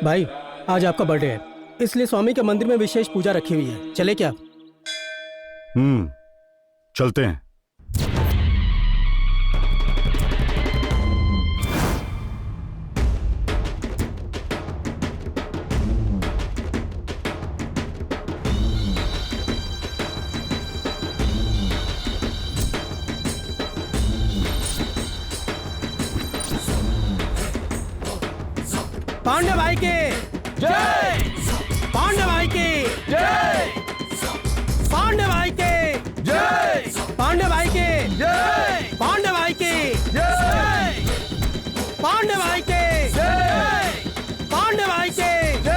भाई आज आपका बर्थडे है, इसलिए स्वामी के मंदिर में विशेष पूजा रखी हुई है, चले क्या? चलते हैं। पांडे भाई के जय, पांडे भाई के जय, पांडे भाई के जय, पांडे भाई के जय, पांडे भाई के जय, पांडे भाई के जय, पांडे भाई के जय।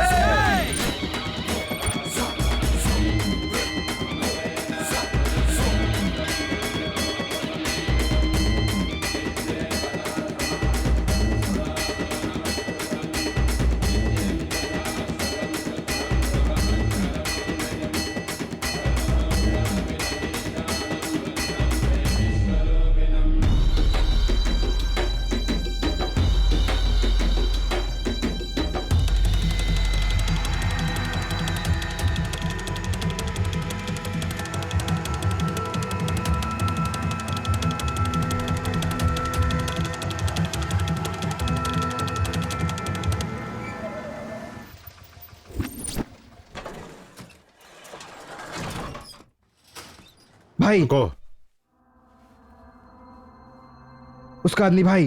भाई को उसका आदमी भाई।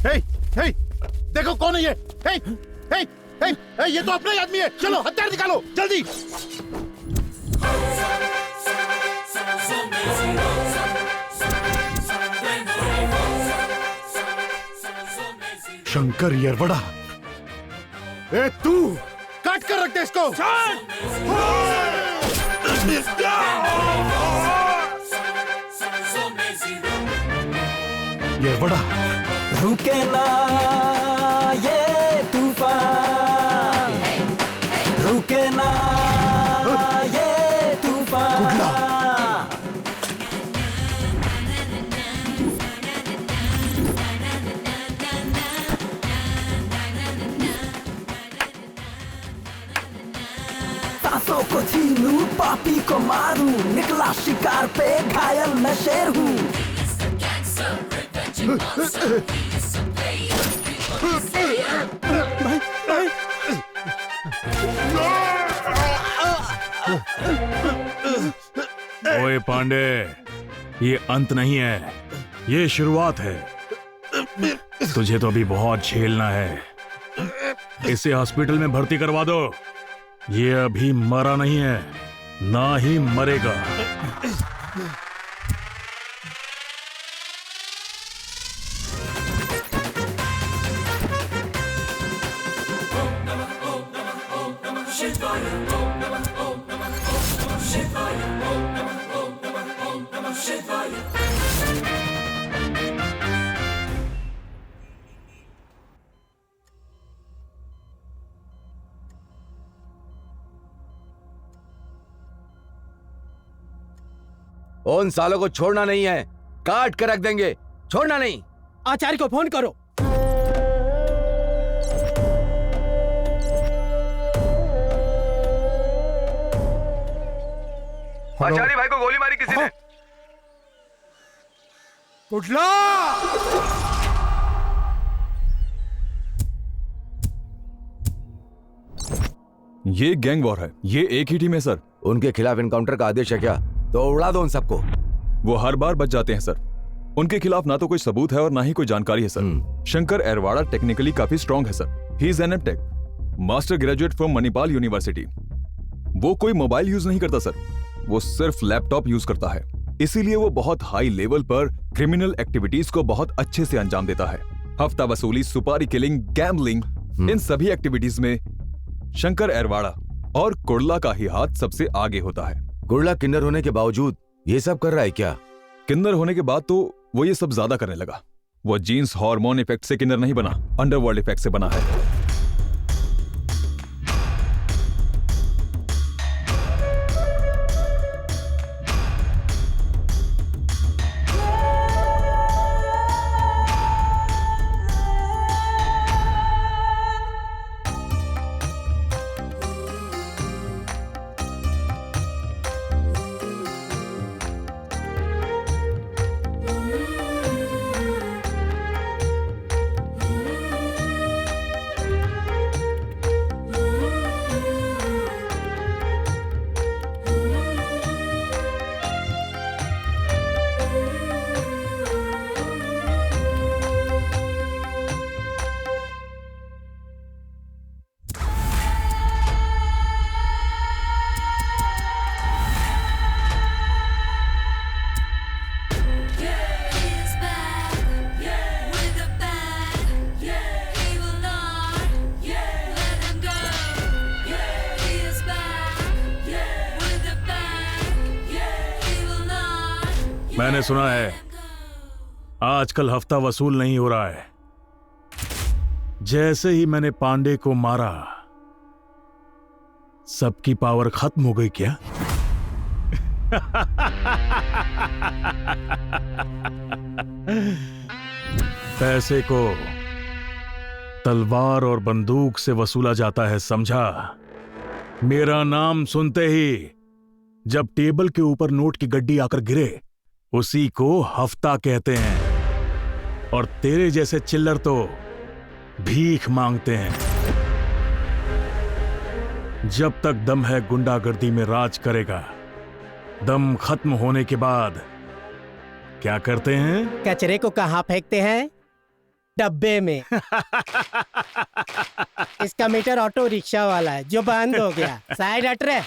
हे, हे, देखो कौन है ये? हे, हे, हे, हे, ये तो अपना ही आदमी है। चलो हथियार निकालो जल्दी। शंकर येरवड़ा, ए तू काट कर रख दे इसको। येरवड़ा, रुके ना ये तूफान, रुके ना ये तूफान। सांसों को छीनूं, पापी को मारूं, निकला शिकार पे घायल मैं शेर हूँ। भाई भाई ओए पांडे, ये अंत नहीं है, ये शुरुआत है। तुझे तो अभी बहुत झेलना है। इसे हॉस्पिटल में भर्ती करवा दो। ये अभी मरा नहीं है, ना ही मरेगा। उन सालों को छोड़ना नहीं है, काट कर रख देंगे, छोड़ना नहीं। आचार्य को फोन करो। आचार्य भाई को गोली मारी किसी ने। कुठला? ये गैंग वॉर है, ये एक ही टीम है सर। उनके खिलाफ इनकाउंटर का आदेश है क्या? तो उड़ा दो उन सबको। वो हर बार बच जाते हैं सर। उनके खिलाफ ना तो कोई सबूत है और ना ही कोई जानकारी है सर। शंकर येरवाड़ा टेक्निकली काफी स्ट्रॉन्ग है sir. He is an MTech, master graduate from Manipal university. वो कोई मोबाइल यूज नहीं करता सर, वो सिर्फ लैपटॉप यूज करता है। इसीलिए वो बहुत हाई लेवल पर क्रिमिनल एक्टिविटीज को बहुत अच्छे से अंजाम देता है। हफ्ता वसूली, सुपारी किलिंग, गैम्बलिंग, इन सभी एक्टिविटीज में शंकर येरवाड़ा और कुर्ला का ही हाथ सबसे आगे होता है। कुर्ला किन्नर होने के बावजूद ये सब कर रहा है क्या? किन्नर होने के बाद तो वो ये सब ज्यादा करने लगा। वो जीन्स हार्मोन इफेक्ट से किन्नर नहीं बना, अंडरवर्ल्ड इफेक्ट से बना है। मैंने सुना है आजकल हफ्ता वसूल नहीं हो रहा है। जैसे ही मैंने पांडे को मारा सबकी पावर खत्म हो गई क्या? पैसे को तलवार और बंदूक से वसूला जाता है, समझा? मेरा नाम सुनते ही जब टेबल के ऊपर नोट की गड्डी आकर गिरे उसी को हफ्ता कहते हैं। और तेरे जैसे चिल्लर तो भीख मांगते हैं। जब तक दम है गुंडागर्दी में राज करेगा। दम खत्म होने के बाद क्या करते हैं? कचरे को कहाँ फेंकते हैं? डब्बे में। इसका मीटर ऑटो रिक्शा वाला है जो बंद हो गया। साइड हट रे।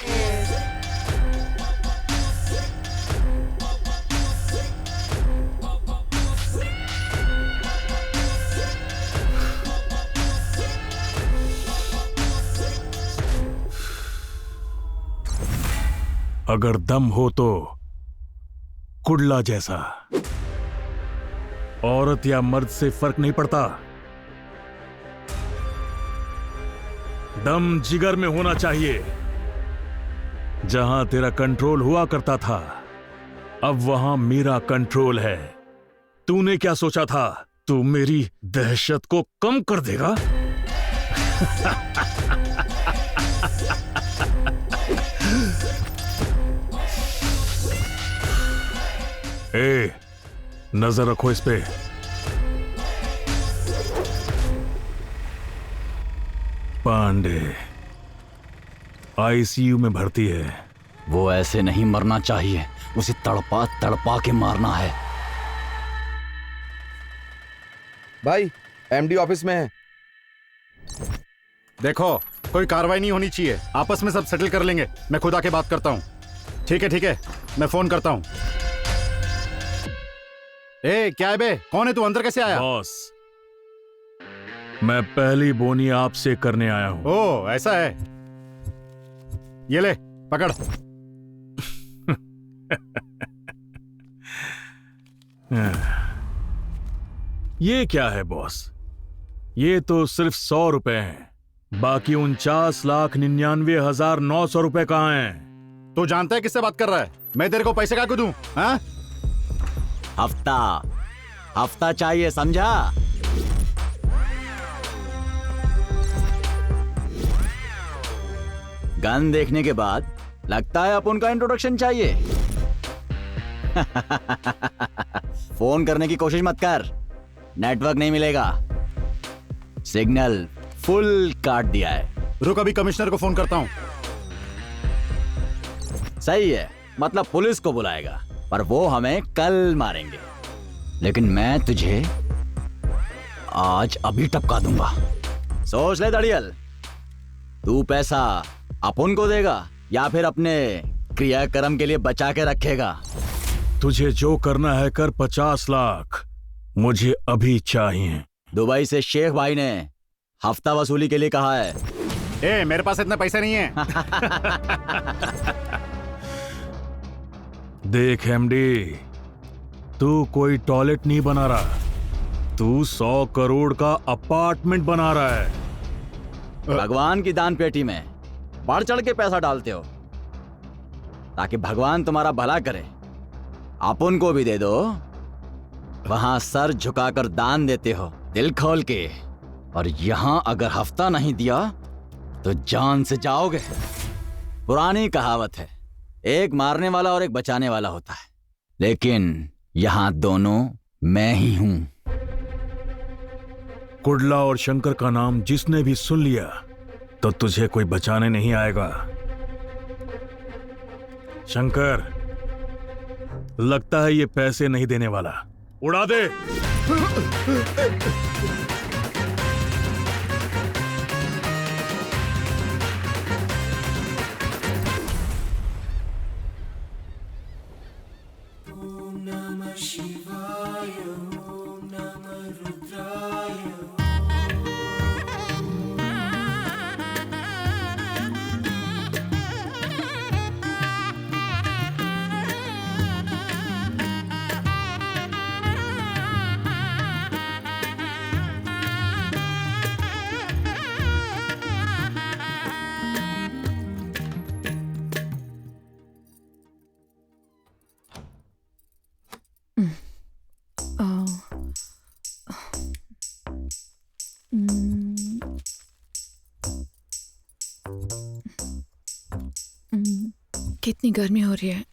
अगर दम हो तो कुड़ला जैसा। औरत या मर्द से फर्क नहीं पड़ता। दम जिगर में होना चाहिए। जहां तेरा कंट्रोल हुआ करता था अब वहां मेरा कंट्रोल है। तूने क्या सोचा था तू मेरी दहशत को कम कर देगा? ए, नजर रखो इस पे। पांडे आईसीयू में भर्ती है। वो ऐसे नहीं मरना चाहिए, उसे तड़पा तड़पा के मारना है। भाई एमडी ऑफिस में है। देखो कोई कार्रवाई नहीं होनी चाहिए, आपस में सब सेटल कर लेंगे। मैं खुद आके बात करता हूँ। ठीक है, मैं फोन करता हूँ। ए क्या है बे, कौन है तू? अंदर कैसे आया? बॉस, मैं पहली बोनी आपसे करने आया हूं। ओ ऐसा है, ये ले पकड़। ये क्या है बॉस? ये तो सिर्फ 100 रुपए हैं। बाकी 49,99,900 रुपए कहाँ हैं? तू जानता है किससे बात कर रहा है? मैं तेरे को पैसे क्या दूं? हाँ? हफ्ता चाहिए, समझा? गन देखने के बाद लगता है अपन का इंट्रोडक्शन चाहिए। फोन करने की कोशिश मत कर, नेटवर्क नहीं मिलेगा। सिग्नल फुल काट दिया है। रुक, अभी कमिश्नर को फोन करता हूं। सही है, मतलब पुलिस को बुलाएगा, पर वो हमें कल मारेंगे। लेकिन मैं तुझे आज अभी टपका दूंगा। सोच ले दड़ियल, तू पैसा अपन को देगा या फिर अपने क्रियाक्रम के लिए बचा के रखेगा? तुझे जो करना है कर। 50 लाख मुझे अभी चाहिए। दुबई से शेख भाई ने हफ्ता वसूली के लिए कहा है। ए मेरे पास इतने पैसे नहीं है। देख एमडी, तू कोई टॉयलेट नहीं बना रहा, तू 100 करोड़ का अपार्टमेंट बना रहा है। भगवान की दान पेटी में बढ़ चढ़ के पैसा डालते हो ताकि भगवान तुम्हारा भला करे। अपन को भी दे दो। वहां सर झुकाकर दान देते हो दिल खोल के, और यहां अगर हफ्ता नहीं दिया तो जान से जाओगे। पुरानी कहावत है, एक मारने वाला और एक बचाने वाला होता है, लेकिन यहां दोनों मैं ही हूं। कुडला और शंकर का नाम जिसने भी सुन लिया तो तुझे कोई बचाने नहीं आएगा। शंकर, लगता है ये पैसे नहीं देने वाला। उड़ा दे। कितनी गर्मी हो रही है।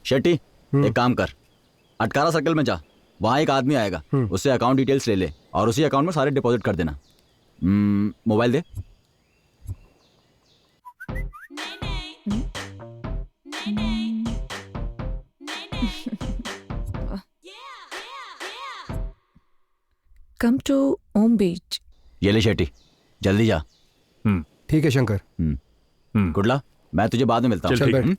शेट्टी, एक काम कर, अटकारा सर्कल में जा, वहां एक आदमी आएगा, उससे अकाउंट डिटेल्स ले ले और उसी अकाउंट में सारे डिपॉजिट कर देना। मोबाइल दे। कम टू ओम बीच। ये ले शेट्टी, जल्दी जा। ठीक है शंकर। गुडला, मैं तुझे बाद में मिलता हूँ। चल बैठ।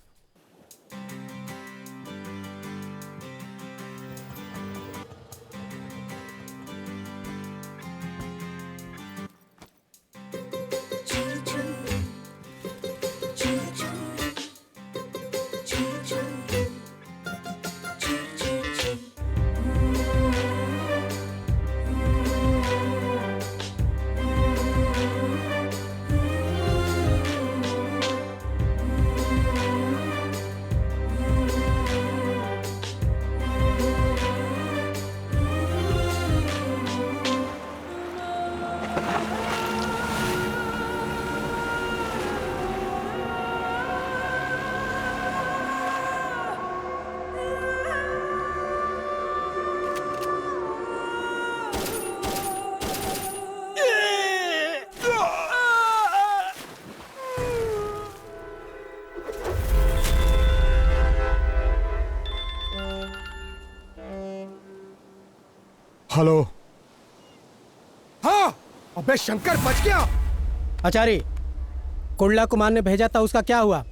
हेलो। हाँ, अबे शंकर बच गया। आचार्य, कुंडला कुमार ने भेजा था, उसका क्या हुआ?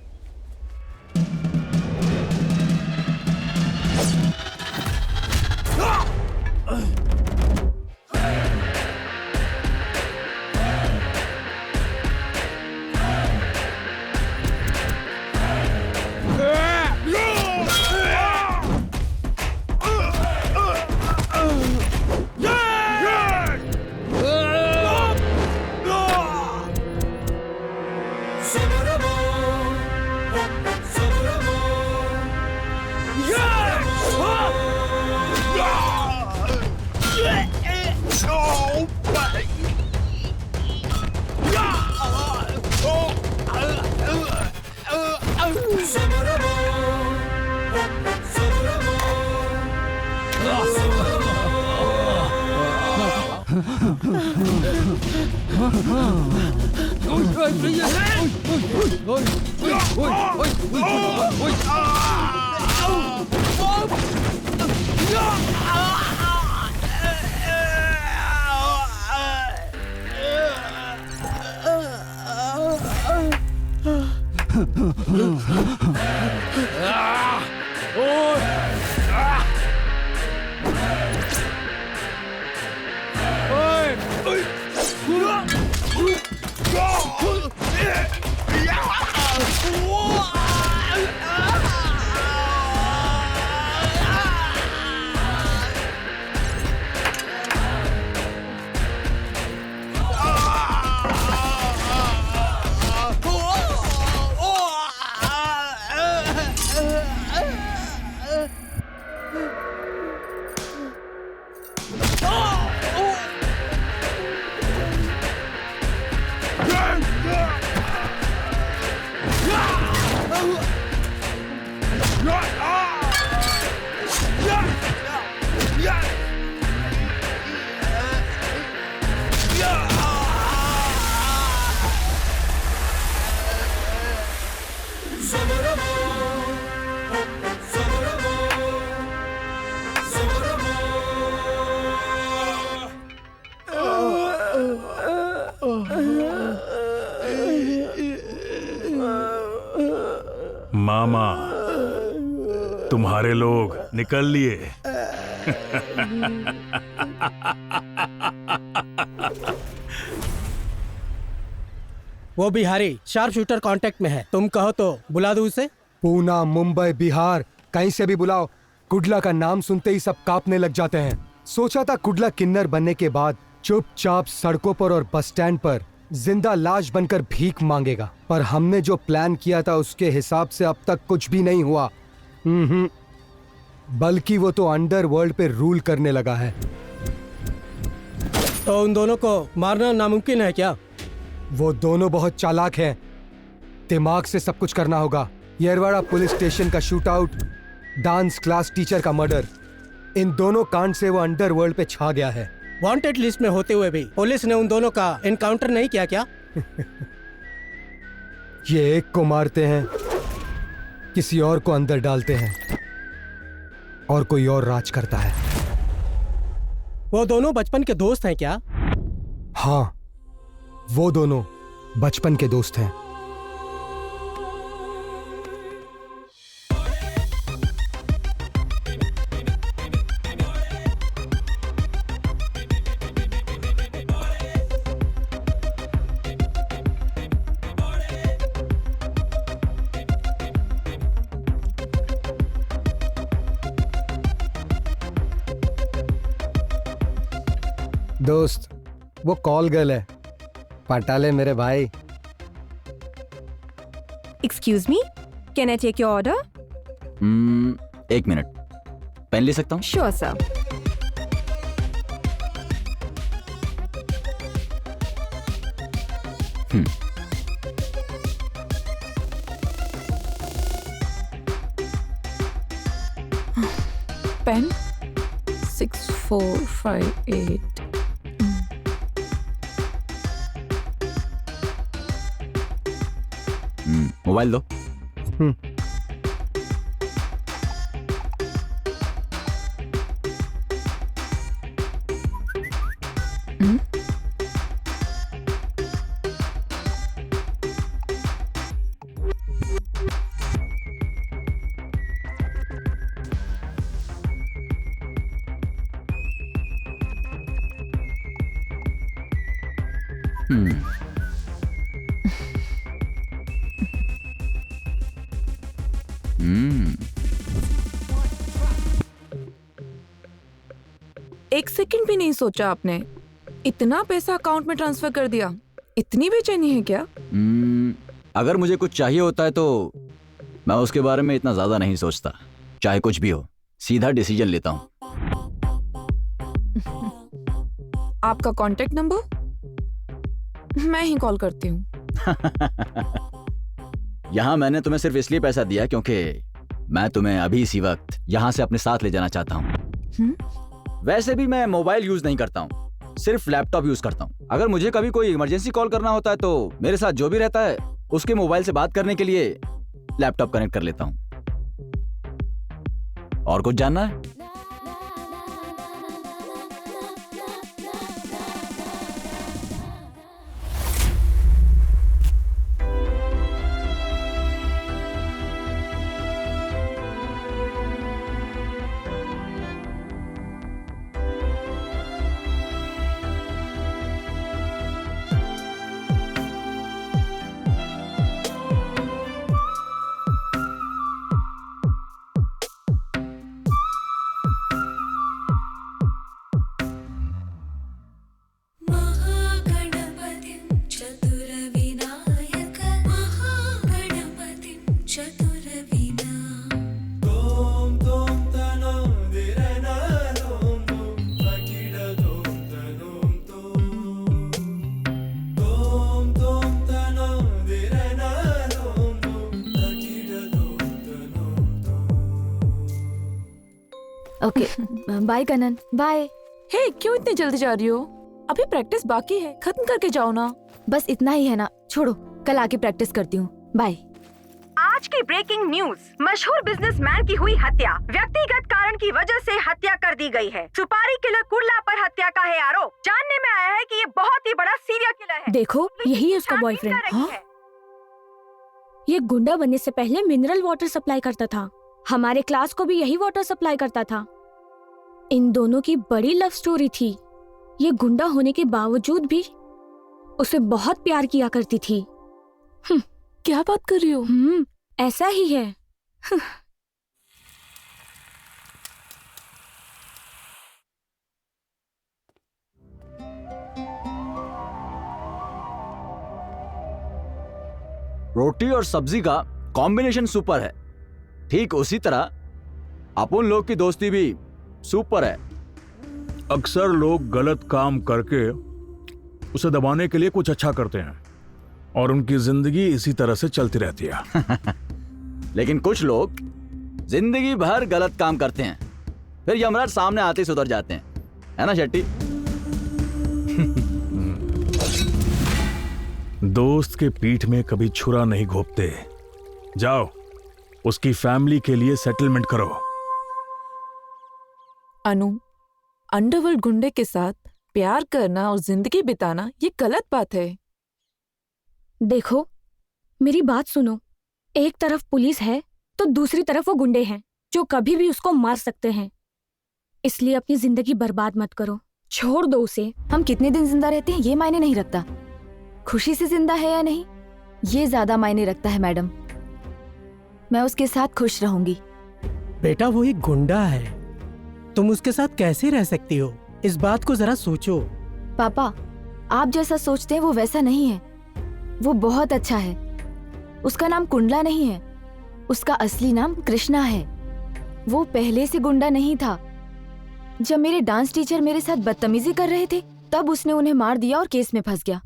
मामा, तुम्हारे लोग निकल लिए। वो बिहारी शार्प शूटर कांटेक्ट में है, तुम कहो तो बुला दूं उसे। पूना, मुंबई, बिहार कहीं से भी बुलाओ, कुडला का नाम सुनते ही सब कांपने लग जाते हैं। सोचा था कुडला किन्नर बनने के बाद चुपचाप सड़कों पर और बस स्टैंड पर जिंदा लाश बनकर भीख मांगेगा, पर हमने जो प्लान किया था उसके हिसाब से अब तक कुछ भी नहीं हुआ। बल्कि वो तो अंडरवर्ल्ड पे रूल करने लगा है। तो उन दोनों को मारना नामुमकिन है क्या? वो दोनों बहुत चालाक हैं, दिमाग से सब कुछ करना होगा। येरवाड़ा पुलिस स्टेशन का shoot out, dance class teacher का मर्डर, इन दोनों कांड से वो अंडरवर्ल्ड पे छा गया है। वांटेड लिस्ट में होते हुए भी पुलिस ने उन दोनों का एनकाउंटर नहीं किया क्या? ये एक को मारते हैं, किसी और को अंदर डालते हैं और कोई और राज करता है। वो दोनों बचपन के दोस्त हैं क्या? हाँ, वो दोनों बचपन के दोस्त हैं। दोस्त, वो कॉल गर्ल है, पटा ले मेरे भाई। Excuse me, can I take your order? एक मिनट, पेन ले सकता हूँ? Sure sir. पेन 6458। मोबाइल दो। एक सेकंड भी नहीं सोचा आपने? इतना पैसा अकाउंट में ट्रांसफर कर दिया। इतनी बेचैनी है क्या? अगर मुझे कुछ चाहिए होता है तो मैं उसके बारे में इतना ज्यादा नहीं सोचता। चाहे कुछ भी हो, सीधा डिसीजन लेता हूँ। आपका कांटेक्ट नंबर? मैं ही कॉल करती हूँ। यहाँ मैंने तुम्हें सिर्फ इसलिए पैसा दिया क्योंकि मैं तुम्हें अभी इसी वक्त यहाँ से अपने साथ ले जाना चाहता हूँ। वैसे भी मैं मोबाइल यूज नहीं करता हूँ, सिर्फ लैपटॉप यूज करता हूँ। अगर मुझे कभी कोई इमरजेंसी कॉल करना होता है तो मेरे साथ जो भी रहता है उसके मोबाइल से बात करने के लिए लैपटॉप कनेक्ट कर लेता हूँ। और कुछ जानना है? Okay, bye Kanan, bye. Hey, क्यों इतनी जल्दी जा रही हो? अभी प्रैक्टिस बाकी है, खत्म करके जाओ ना। बस इतना ही है ना, छोड़ो, कल आके प्रैक्टिस करती हूँ। बाय। आज की ब्रेकिंग न्यूज, मशहूर बिजनेसमैन की हुई हत्या। व्यक्तिगत कारण की वजह से हत्या कर दी गई है। सुपारी किलर कुडला पर हत्या का है आरोप। जानने में आया है कि ये बहुत ही बड़ा सीरियल किलर है। देखो, यही है उसका बॉयफ्रेंड। हाँ? ये गुंडा बनने से पहले मिनरल वाटर सप्लाई करता था। हमारे क्लास को भी यही वाटर सप्लाई करता था। इन दोनों की बड़ी लव स्टोरी थी। ये गुंडा होने के बावजूद भी उसे बहुत प्यार किया करती थी। क्या बात कर रही हो? ऐसा ही है। रोटी और सब्जी का कॉम्बिनेशन सुपर है। ठीक उसी तरह अपन लोग की दोस्ती भी सुपर है। अक्सर लोग गलत काम करके उसे दबाने के लिए कुछ अच्छा करते हैं और उनकी जिंदगी इसी तरह से चलती रहती है। लेकिन कुछ लोग जिंदगी भर गलत काम करते हैं, फिर यमराज सामने आते ही सुधर जाते हैं, है ना शेट्टी? दोस्त के पीठ में कभी छुरा नहीं घोंपते। जाओ, उसकी फैमिली के लिए सेटलमेंट करो। अनु, अंडरवर्ल्ड गुंडे के साथ प्यार करना और जिंदगी बिताना ये गलत बात है। देखो, मेरी बात सुनो। एक तरफ पुलिस है तो दूसरी तरफ वो गुंडे हैं जो कभी भी उसको मार सकते हैं। इसलिए अपनी जिंदगी बर्बाद मत करो, छोड़ दो उसे। हम कितने दिन जिंदा रहते हैं ये मायने नहीं रखता, खुशी से जिंदा है या नहीं ये ज्यादा मायने रखता है मैडम। मैं उसके साथ खुश रहूंगी। बेटा वो एक गुंडा है, तुम उसके साथ कैसे रह सकती हो? इस बात को जरा सोचो। पापा, आप जैसा सोचते हैं वो वैसा नहीं है। वो बहुत अच्छा है। उसका नाम कुंडला नहीं है, उसका असली नाम कृष्णा है। वो पहले से गुंडा नहीं था। जब मेरे डांस टीचर मेरे साथ बदतमीजी कर रहे थे तब उसने उन्हें मार दिया और केस में फंस गया।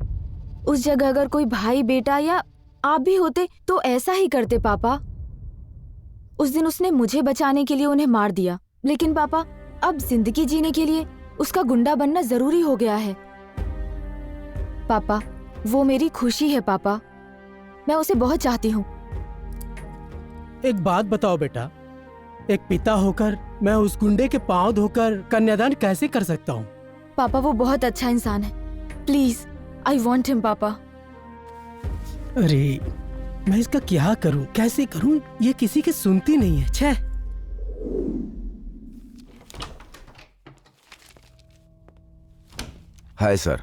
उस जगह अगर कोई भाई बेटा या आप भी होते तो ऐसा ही करते पापा। उस दिन उसने मुझे बचाने के लिए उन्हें मार दिया, लेकिन पापा अब जिंदगी जीने के लिए उसका गुंडा बनना जरूरी हो गया है। पापा वो मेरी खुशी है पापा, मैं उसे बहुत चाहती हूँ। एक बात बताओ बेटा, एक पिता होकर मैं उस गुंडे के पांव धोकर कन्यादान कैसे कर सकता हूँ? पापा वो बहुत अच्छा इंसान है, प्लीज आई वॉन्ट हिम पापा। अरे मैं इसका क्या करूँ, कैसे करूँ? ये किसी की सुनती नहीं है। छे। Hi sir.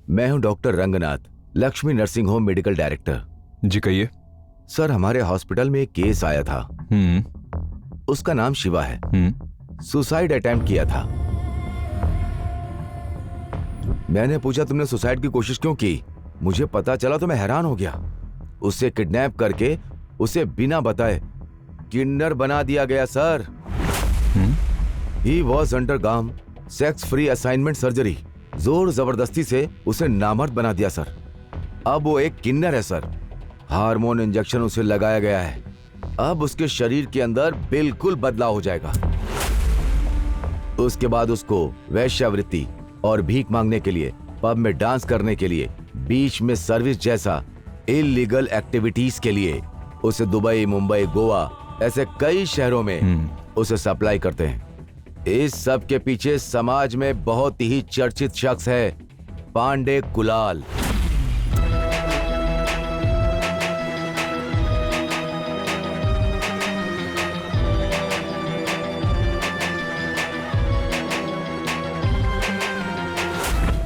मैं हूं doctor Ranganath, Lakshmi nursing home medical director. जी कहिए। सर हमारे हॉस्पिटल में एक केस आया था। उसका नाम शिवा है। सुसाइड अटेम्प्ट किया था। मैंने पूछा तुमने सुसाइड की कोशिश क्यों की? मुझे पता चला तो मैं हैरान हो गया। उसे किडनैप करके उसे बिना बताए किन्नर बना दिया गया sir. He was undergone sex free assignment surgery. जोर जबरदस्ती से उसे नामर्द बना दिया सर। अब वो एक किन्नर है सर। हार्मोन इंजेक्शन उसे लगाया गया है। अब उसके शरीर के अंदर बिल्कुल बदलाव हो जाएगा। उसके बाद उसको वैश्यावृत्ति और भीख मांगने के लिए, पब में डांस करने के लिए, बीच में सर्विस जैसा इलीगल एक्टिविटीज के लिए उसे दुबई, मुंबई, गोवा ऐसे कई शहरों में उसे सप्लाई करते हैं। इस सब के पीछे समाज में बहुत ही चर्चित शख्स है पांडे कुलाल।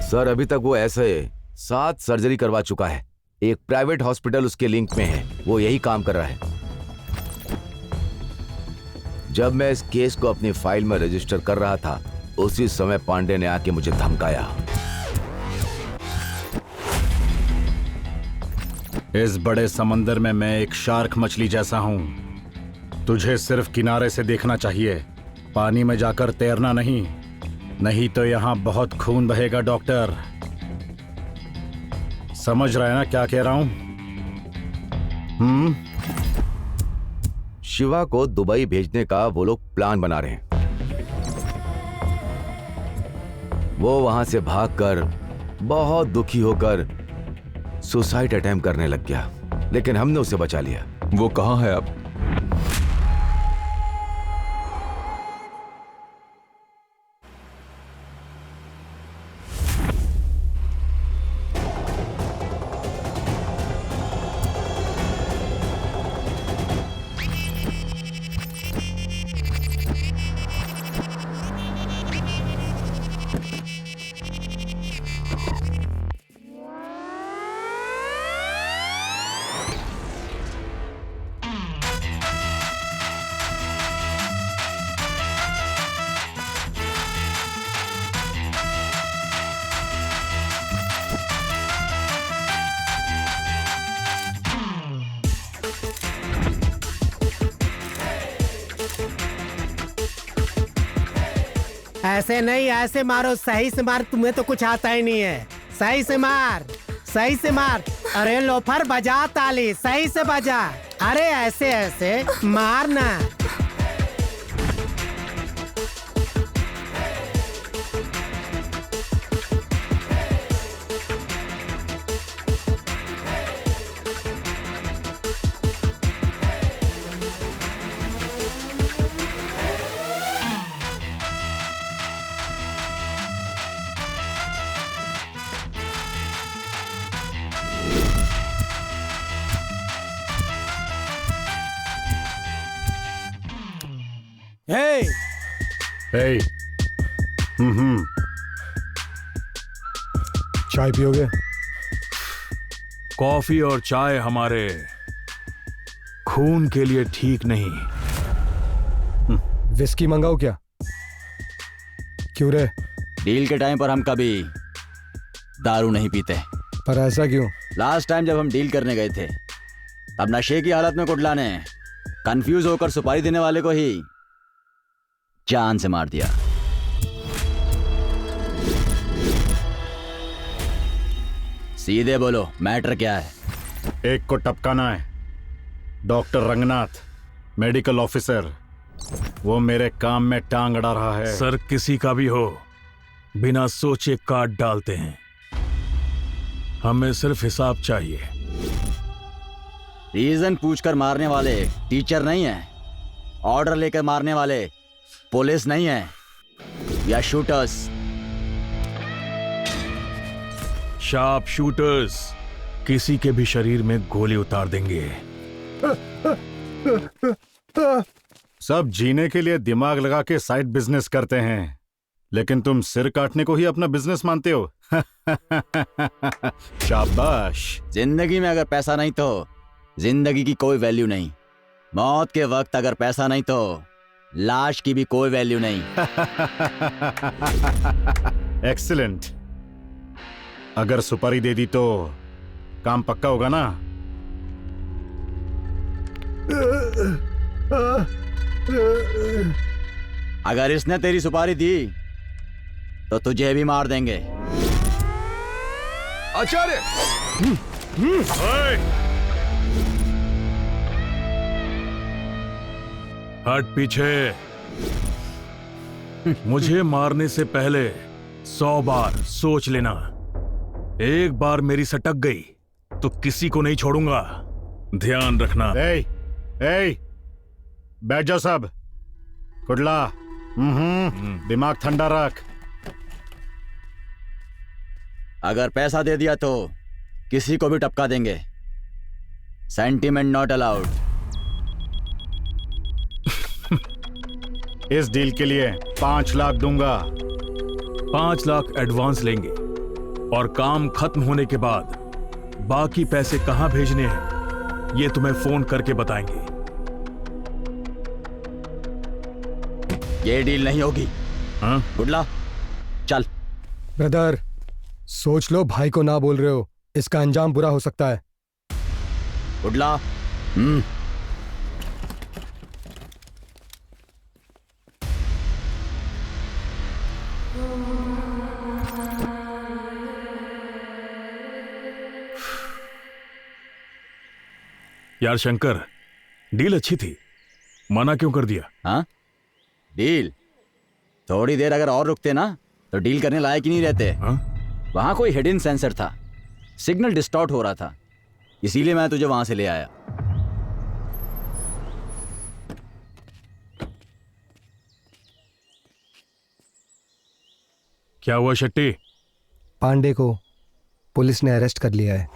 सर अभी तक वो ऐसे 7 सर्जरी करवा चुका है। एक प्राइवेट हॉस्पिटल उसके लिंक में है, वो यही काम कर रहा है। जब मैं इस केस को अपनी फाइल में रजिस्टर कर रहा था उसी समय पांडे ने आके मुझे धमकाया। इस बड़े समंदर में मैं एक शार्क मछली जैसा हूं। तुझे सिर्फ किनारे से देखना चाहिए, पानी में जाकर तैरना नहीं, नहीं तो यहां बहुत खून बहेगा डॉक्टर। समझ रहे हैं ना क्या कह रहा हूं? शिवा को दुबई भेजने का वो लोग प्लान बना रहे हैं। वो वहां से भागकर बहुत दुखी होकर सुसाइड अटेम्प्ट करने लग गया, लेकिन हमने उसे बचा लिया। वो कहाँ है अब? ऐसे नहीं, ऐसे मारो, सही से मार, तुम्हें तो कुछ आता ही नहीं है। सही से मार, सही से मार। अरे लोफर बजा ताली, सही से बजा। अरे ऐसे ऐसे मारना। Hey! Hey. चाय पियोगे? कॉफी और चाय हमारे खून के लिए ठीक नहीं। विस्की मंगाओ क्या? क्यों रे? डील के टाइम पर हम कभी दारू नहीं पीते। पर ऐसा क्यों? लास्ट टाइम जब हम डील करने गए थे तब नशे की हालत में कुडला ने कंफ्यूज होकर सुपारी देने वाले को ही जान से मार दिया। सीधे बोलो, मैटर क्या है? एक को टपकाना है। डॉक्टर रंगनाथ, मेडिकल ऑफिसर, वो मेरे काम में टांग अड़ा रहा है। सर, किसी का भी हो, बिना सोचे काट डालते हैं। हमें सिर्फ हिसाब चाहिए। रीजन पूछकर मारने वाले टीचर नहीं है, ऑर्डर लेकर मारने वाले पुलिस नहीं है या शूटर्स। शार्प शूटर्स किसी के भी शरीर में गोली उतार देंगे। सब जीने के लिए दिमाग लगा के साइड बिजनेस करते हैं, लेकिन तुम सिर काटने को ही अपना बिजनेस मानते हो। शाबाश। जिंदगी में अगर पैसा नहीं तो जिंदगी की कोई वैल्यू नहीं। मौत के वक्त अगर पैसा नहीं तो लाश की भी कोई वैल्यू नहीं। एक्सीलेंट। अगर सुपारी दे दी तो काम पक्का होगा ना? अगर इसने तेरी सुपारी दी तो तुझे भी मार देंगे। आचार्य! हट पीछे। मुझे मारने से पहले 100 बार सोच लेना। एक बार मेरी सटक गई तो किसी को नहीं छोड़ूंगा, ध्यान रखना। बैठ जाओ सब। कुडला, दिमाग ठंडा रख। अगर पैसा दे दिया तो किसी को भी टपका देंगे। Sentiment not allowed. इस डील के लिए 5 लाख दूंगा। 5 लाख एडवांस लेंगे और काम खत्म होने के बाद बाकी पैसे कहां भेजने हैं ये तुम्हें फोन करके बताएंगे। ये डील नहीं होगी। हाँ? गुडला, चल। ब्रदर, सोच लो, भाई को ना बोल रहे हो, इसका अंजाम बुरा हो सकता है। गुडला। यार शंकर, डील अच्छी थी, मना क्यों कर दिया? हाँ? डील थोड़ी देर अगर और रुकते ना तो डील करने लायक ही नहीं रहते। हाँ? वहां कोई हिडन सेंसर था, सिग्नल डिस्टॉर्ट हो रहा था, इसीलिए मैं तुझे वहां से ले आया। क्या हुआ शेट्टी? पांडे को पुलिस ने अरेस्ट कर लिया है।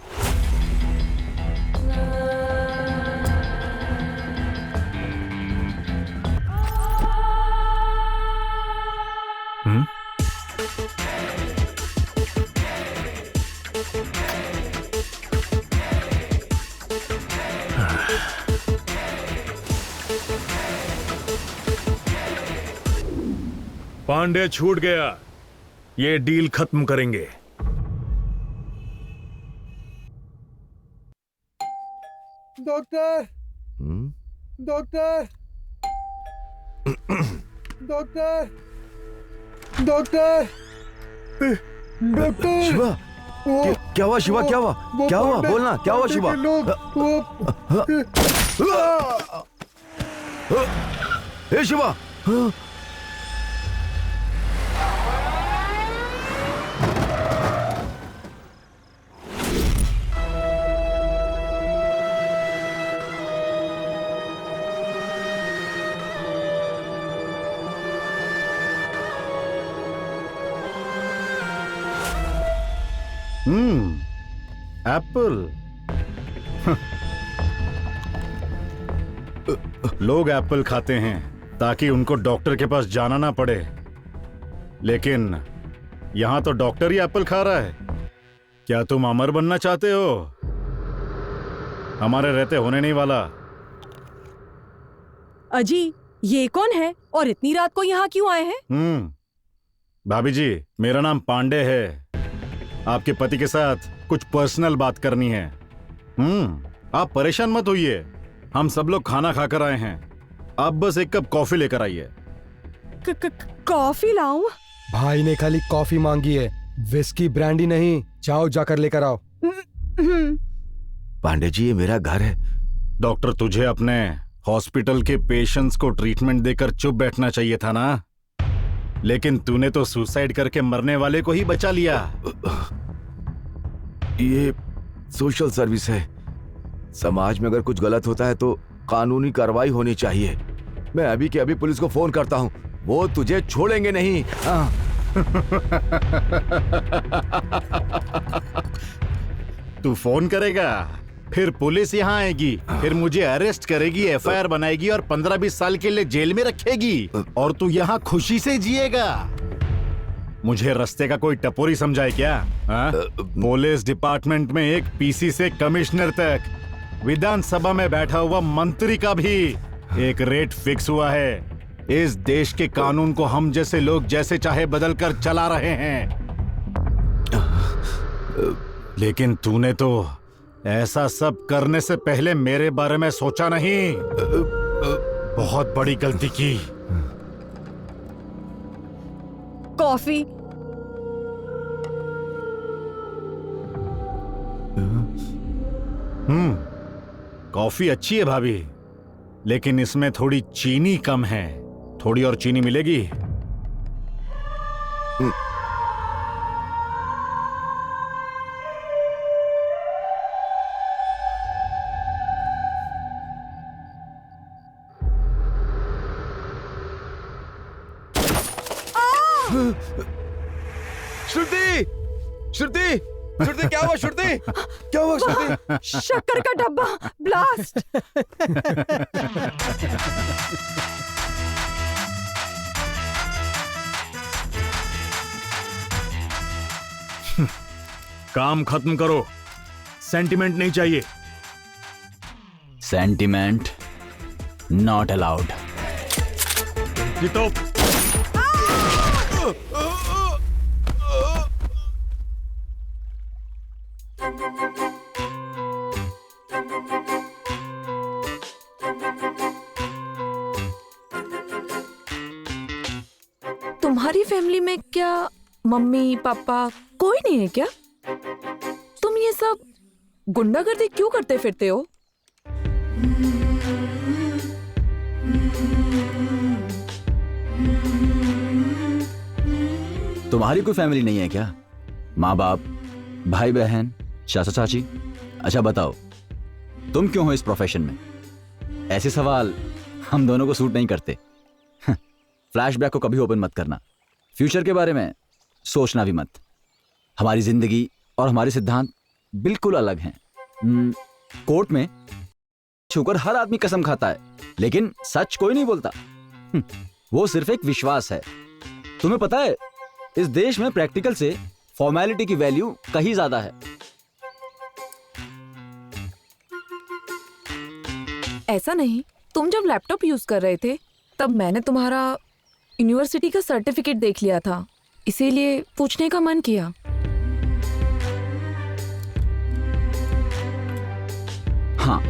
पांडे छूट गया, ये डील खत्म करेंगे। Doctor, doctor, doctor, doctor doctor Shiva क्या हुआ शिवा? क्या हुआ? क्या हुआ? बोलना, क्या हुआ शिवा? हे शिवा! एप्पल। लोग एप्पल खाते हैं ताकि उनको डॉक्टर के पास जाना ना पड़े, लेकिन यहां तो डॉक्टर ही एप्पल खा रहा है। क्या तुम अमर बनना चाहते हो? हमारे रहते होने नहीं वाला। अजी, ये कौन है और इतनी रात को यहाँ क्यों आए हैं? भाभी जी, मेरा नाम पांडे है। आपके पति के साथ कुछ पर्सनल बात करनी है। आप परेशान मत होइए, हम सब लोग खाना खाकर आए हैं। आप बस एक कप कॉफी लेकर आइए। कॉफी लाऊं? भाई ने खाली कॉफी मांगी है, विस्की ब्रांडी नहीं। जाओ जाकर लेकर आओ। पांडे जी, ये मेरा घर है। डॉक्टर, तुझे अपने हॉस्पिटल के पेशेंट्स को ट्रीटमेंट देकर चुप बैठना चाहिए था ना, लेकिन तूने तो सुसाइड करके मरने वाले को ही बचा लिया। ये सोशल सर्विस है। समाज में अगर कुछ गलत होता है तो कानूनी कार्रवाई होनी चाहिए। मैं अभी के अभी पुलिस को फोन करता हूँ, वो तुझे छोड़ेंगे नहीं। तू फोन करेगा, फिर पुलिस यहाँ आएगी, फिर मुझे अरेस्ट करेगी, एफआईआर बनाएगी और 15-20 साल के लिए जेल में रखेगी, और तू यहाँ खुशी से जिएगा। मुझे रास्ते का कोई टपोरी समझाए क्या? पुलिस डिपार्टमेंट में एक पीसी से कमिश्नर तक, विधानसभा में बैठा हुआ मंत्री का भी एक रेट फिक्स हुआ है। इस देश के कानून को हम जैसे लोग जैसे चाहे बदल कर चला रहे हैं, लेकिन तूने तो ऐसा सब करने से पहले मेरे बारे में सोचा नहीं। बहुत बड़ी गलती की। कॉफी। कॉफी अच्छी है भाभी, लेकिन इसमें थोड़ी चीनी कम है। थोड़ी और चीनी मिलेगी? श्रुति! श्रुति! श्रुति, क्या हुआ श्रुति? क्या हुआ श्रुति? शक्कर का डब्बा ब्लास्ट। काम खत्म करो, सेंटिमेंट नहीं चाहिए। Sentiment not allowed. जीतो। तुम्हारी फैमिली में क्या मम्मी पापा कोई नहीं है क्या? तुम ये सब गुंडागर्दी क्यों करते फिरते हो? तुम्हारी कोई फैमिली नहीं है क्या? माँ बाप, भाई बहन, चाचा चाची? अच्छा बताओ, तुम क्यों हो इस प्रोफेशन में? ऐसे सवाल हम दोनों को सूट नहीं करते। फ्लैशबैक को कभी ओपन मत करना, फ्यूचर के बारे में सोचना भी मत। हमारी जिंदगी और हमारे सिद्धांत बिल्कुल अलग हैं। कोर्ट में छूकर हर आदमी कसम खाता है, लेकिन सच कोई नहीं बोलता। वो सिर्फ एक विश्वास है। तुम्हें पता है, इस देश में प्रैक्टिकल से फॉर्मेलिटी की वैल्यू कहीं ज्यादा है। ऐसा नहीं, तुम जब लैपटॉप यूज कर रहे थे तब मैंने तुम्हारा यूनिवर्सिटी का सर्टिफिकेट देख लिया था, इसीलिए पूछने का मन किया। हाँ,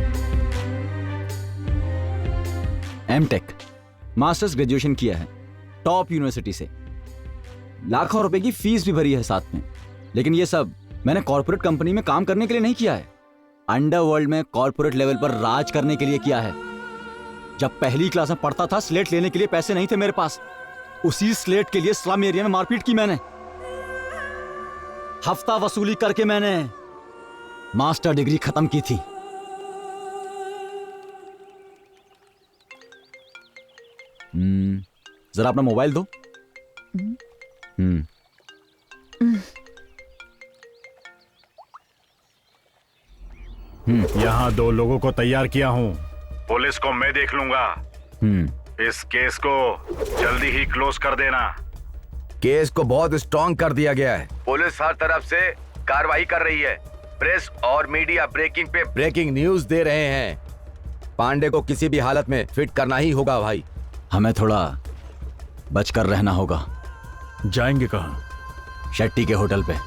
एमटेक मास्टर्स ग्रेजुएशन किया है टॉप यूनिवर्सिटी से। लाखों रुपए की फीस भी भरी है साथ में। लेकिन ये सब मैंने कॉर्पोरेट कंपनी में काम करने के लिए नहीं किया है, अंडरवर्ल्ड में कॉर्पोरेट लेवल पर राज करने के लिए किया है। जब पहली क्लास में पढ़ता था, स्लेट लेने के लिए पैसे नहीं थे मेरे पास। उसी स्लेट के लिए स्लम एरिया में मारपीट की मैंने। हफ्ता वसूली करके मैंने मास्टर डिग्री खत्म की थी। जरा अपना मोबाइल दो। यहाँ 2 लोगों को तैयार किया हूँ, पुलिस को मैं देख लूंगा। इस केस को जल्दी ही क्लोज कर देना। केस को बहुत स्ट्रॉन्ग कर दिया गया है, पुलिस हर तरफ से कार्रवाई कर रही है, प्रेस और मीडिया ब्रेकिंग पे ब्रेकिंग न्यूज दे रहे हैं। पांडे को किसी भी हालत में फिट करना ही होगा भाई। हमें थोड़ा बचकर रहना होगा। जाएंगे कहाँ? शेट्टी के होटल पे।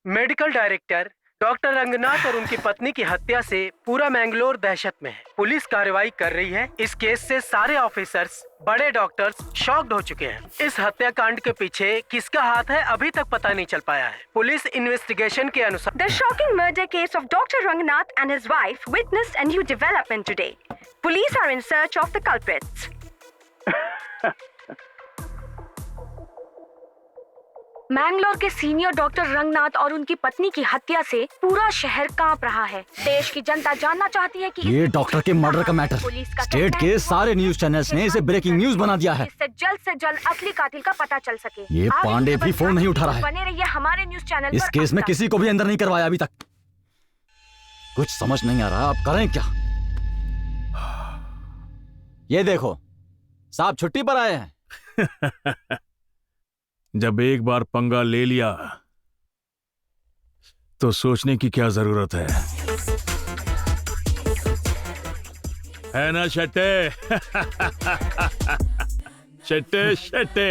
मेडिकल डायरेक्टर डॉक्टर रंगनाथ और उनकी पत्नी की हत्या से पूरा मैंगलोर दहशत में है। पुलिस कार्रवाई कर रही है। इस केस से सारे ऑफिसर्स, बड़े डॉक्टर्स शॉक्ड हो चुके हैं। इस हत्याकांड के पीछे किसका हाथ है अभी तक पता नहीं चल पाया है। पुलिस इन्वेस्टिगेशन के अनुसार The shocking murder case of Dr. Rangnath and his wife witnessed a new development today. Police are in search of the culprits. Mangalore के सीनियर डॉक्टर रंगनाथ और उनकी पत्नी की हत्या से पूरा शहर कांप रहा है। देश की जनता जानना चाहती है कि ये डॉक्टर के मर्डर का मैटर स्टेट के सारे न्यूज चैनल्स ने इसे ब्रेकिंग न्यूज बना दिया है। इससे जल्द असली कातिल का पता चल सके। ये पांडे भी फोन नहीं उठा रहा है। बने रहिए हमारे न्यूज चैनल इस केस में किसी को भी अंदर नहीं करवाया अभी तक। कुछ समझ नहीं आ रहा, अब करें क्या? ये देखो, साहब छुट्टी पर आए हैं। जब एक बार पंगा ले लिया तो सोचने की क्या जरूरत है ना शेट्टे? शेट्टे शेट्टे।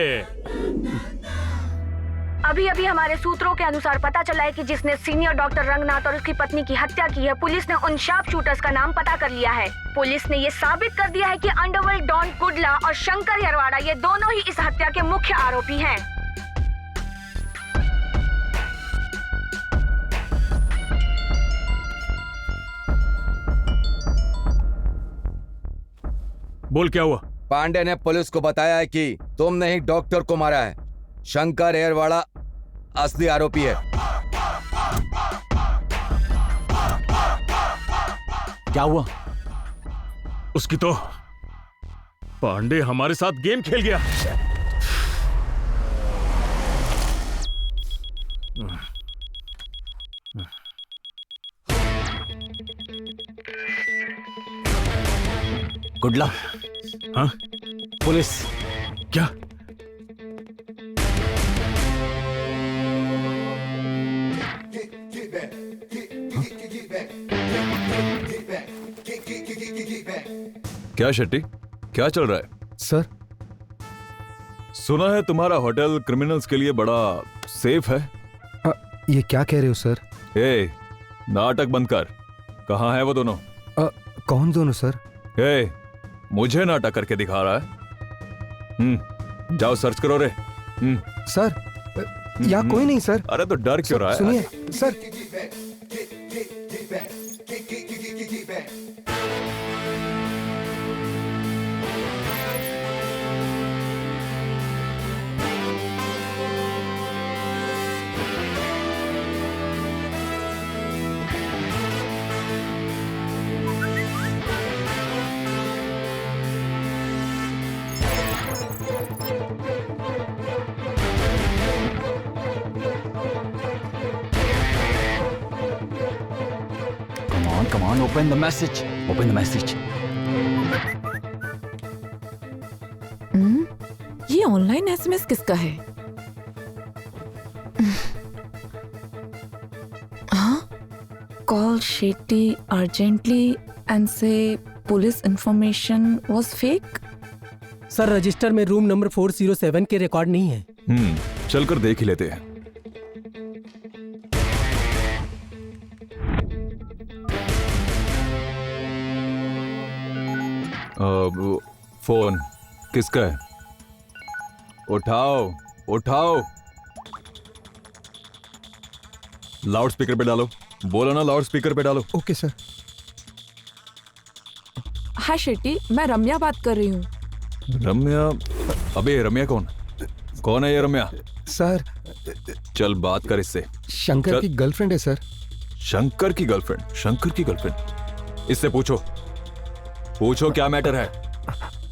अभी हमारे सूत्रों के अनुसार पता चला है कि जिसने सीनियर डॉक्टर रंगनाथ और उसकी पत्नी की हत्या की है, पुलिस ने उन शार्प शूटर्स का नाम पता कर लिया है। पुलिस ने ये साबित कर दिया है कि अंडरवर्ल्ड डॉन कुडला और शंकर यरवाड़ा ये दोनों ही इस हत्या के मुख्य आरोपी हैं। बोल क्या हुआ? पांडे ने पुलिस को बताया है कि तुमने ही डॉक्टर को मारा है। शंकर एयरवाड़ा असली आरोपी है। क्या हुआ? उसकी तो पांडे हमारे साथ गेम खेल गया। गुडला। हाँ? पुलिस। क्या? क्या शेट्टी, क्या चल रहा है? सर, सुना है तुम्हारा होटल क्रिमिनल्स के लिए बड़ा सेफ है। ये क्या कह रहे हो सर? ए, नाटक बंद कर। कहाँ है वो दोनों? कौन दोनों सर? ए, मुझे नाटक करके दिखा रहा है। जाओ सर्च करो रे। सर, यहाँ कोई नहीं सर। अरे तो डर क्यों रहा है? सुनिए sir. Come on, open the message. Open the message. ये ऑनलाइन एसएमएस किसका है? हाँ? Call Shetty urgently and say police information was fake? Sir register में रूम नंबर 407 के रिकॉर्ड नहीं है। चलकर देख ही लेते हैं। फोन किसका है? उठाओ उठाओ, लाउड स्पीकर पे डालो। बोलो ना, लाउड स्पीकर पे डालो। Okay sir. हाँ शेट्टी, मैं रम्या बात कर रही हूँ। रम्या? अबे रम्या कौन? कौन है ये रम्या? सर चल बात कर इससे। शंकर चल। की गर्लफ्रेंड है सर। शंकर की गर्लफ्रेंड? शंकर की गर्लफ्रेंड? इससे पूछो, पूछो क्या मैटर है,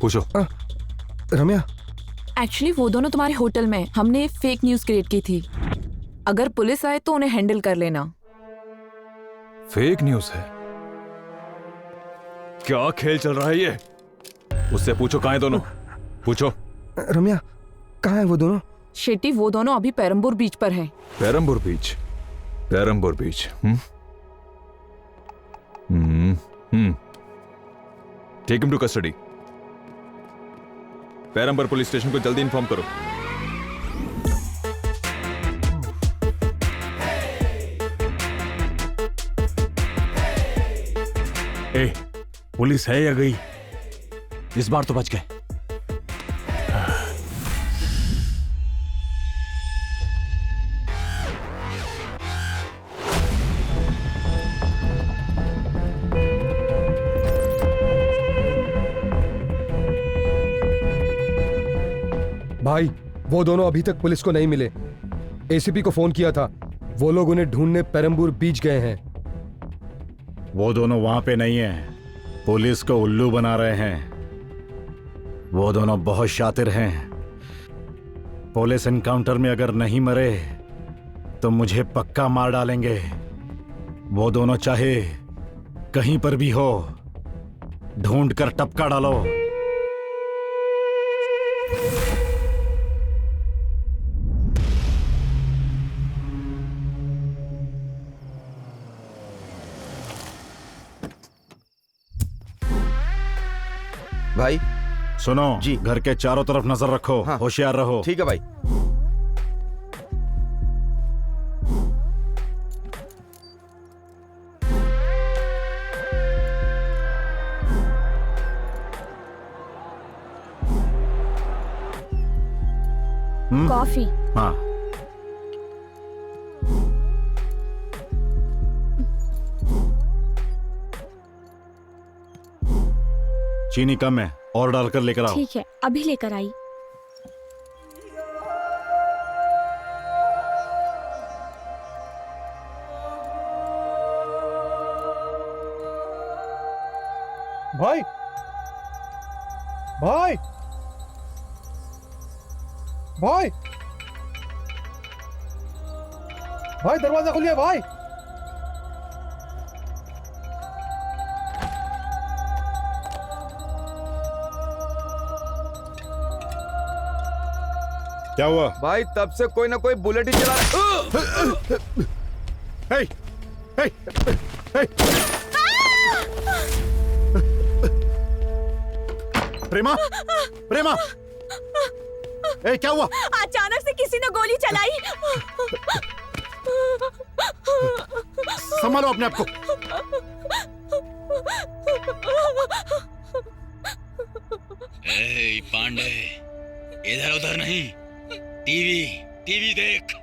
पूछो। रम्या, एक्चुअली वो दोनों तुम्हारे होटल में हमने फेक न्यूज क्रिएट की थी। अगर पुलिस आए तो उन्हें हैंडल कर लेना। फेक न्यूज है? क्या खेल चल रहा है ये? उससे पूछो कहाँ है दोनों, पूछो। रम्या, कहाँ है वो दोनों? शेट्टी, वो दोनों अभी पेरम्बूर बीच पर हैं। Perambur beach? Perambur beach? Take him to custody. Perambur police station को जल्दी इन्फॉर्म करो। ए, पुलिस है या गई? इस बार तो बच गए। भाई, वो दोनों अभी तक पुलिस को नहीं मिले। एसीपी को फोन किया था, वो लोग उन्हें ढूंढने पेरम्बूर बीच गए हैं। वो दोनों वहां पे नहीं हैं, पुलिस को उल्लू बना रहे हैं। वो दोनों बहुत शातिर हैं। पुलिस एनकाउंटर में अगर नहीं मरे तो मुझे पक्का मार डालेंगे। वो दोनों चाहे कहीं पर भी हो, ढूंढ कर टपका डालो। भाई सुनो जी, घर के चारों तरफ नजर रखो। हाँ। होशियार रहो। ठीक है भाई। कॉफी। हाँ, चीनी कम है, और डालकर लेकर आओ। ठीक है, अभी लेकर आई। भाई, भाई, भाई, भाई, दरवाजा खोलिए भाई। क्या हुआ? भाई तब से कोई ना कोई बुलेट ही चला रहा। हे, हे, हे। प्रेमा, प्रेमा, ए, क्या हुआ? अचानक से किसी ने गोली चलाई। संभालो अपने आप को। ए पांडे, इधर उधर नहीं, टीवी टीवी देख।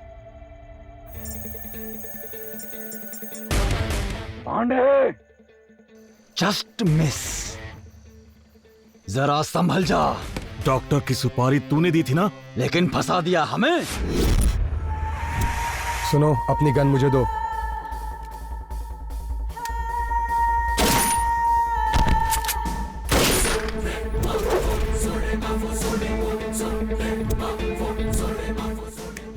पांडे, जस्ट मिस, जरा संभल जा। डॉक्टर की सुपारी तूने दी थी ना? लेकिन फंसा दिया हमें। सुनो, अपनी गन मुझे दो।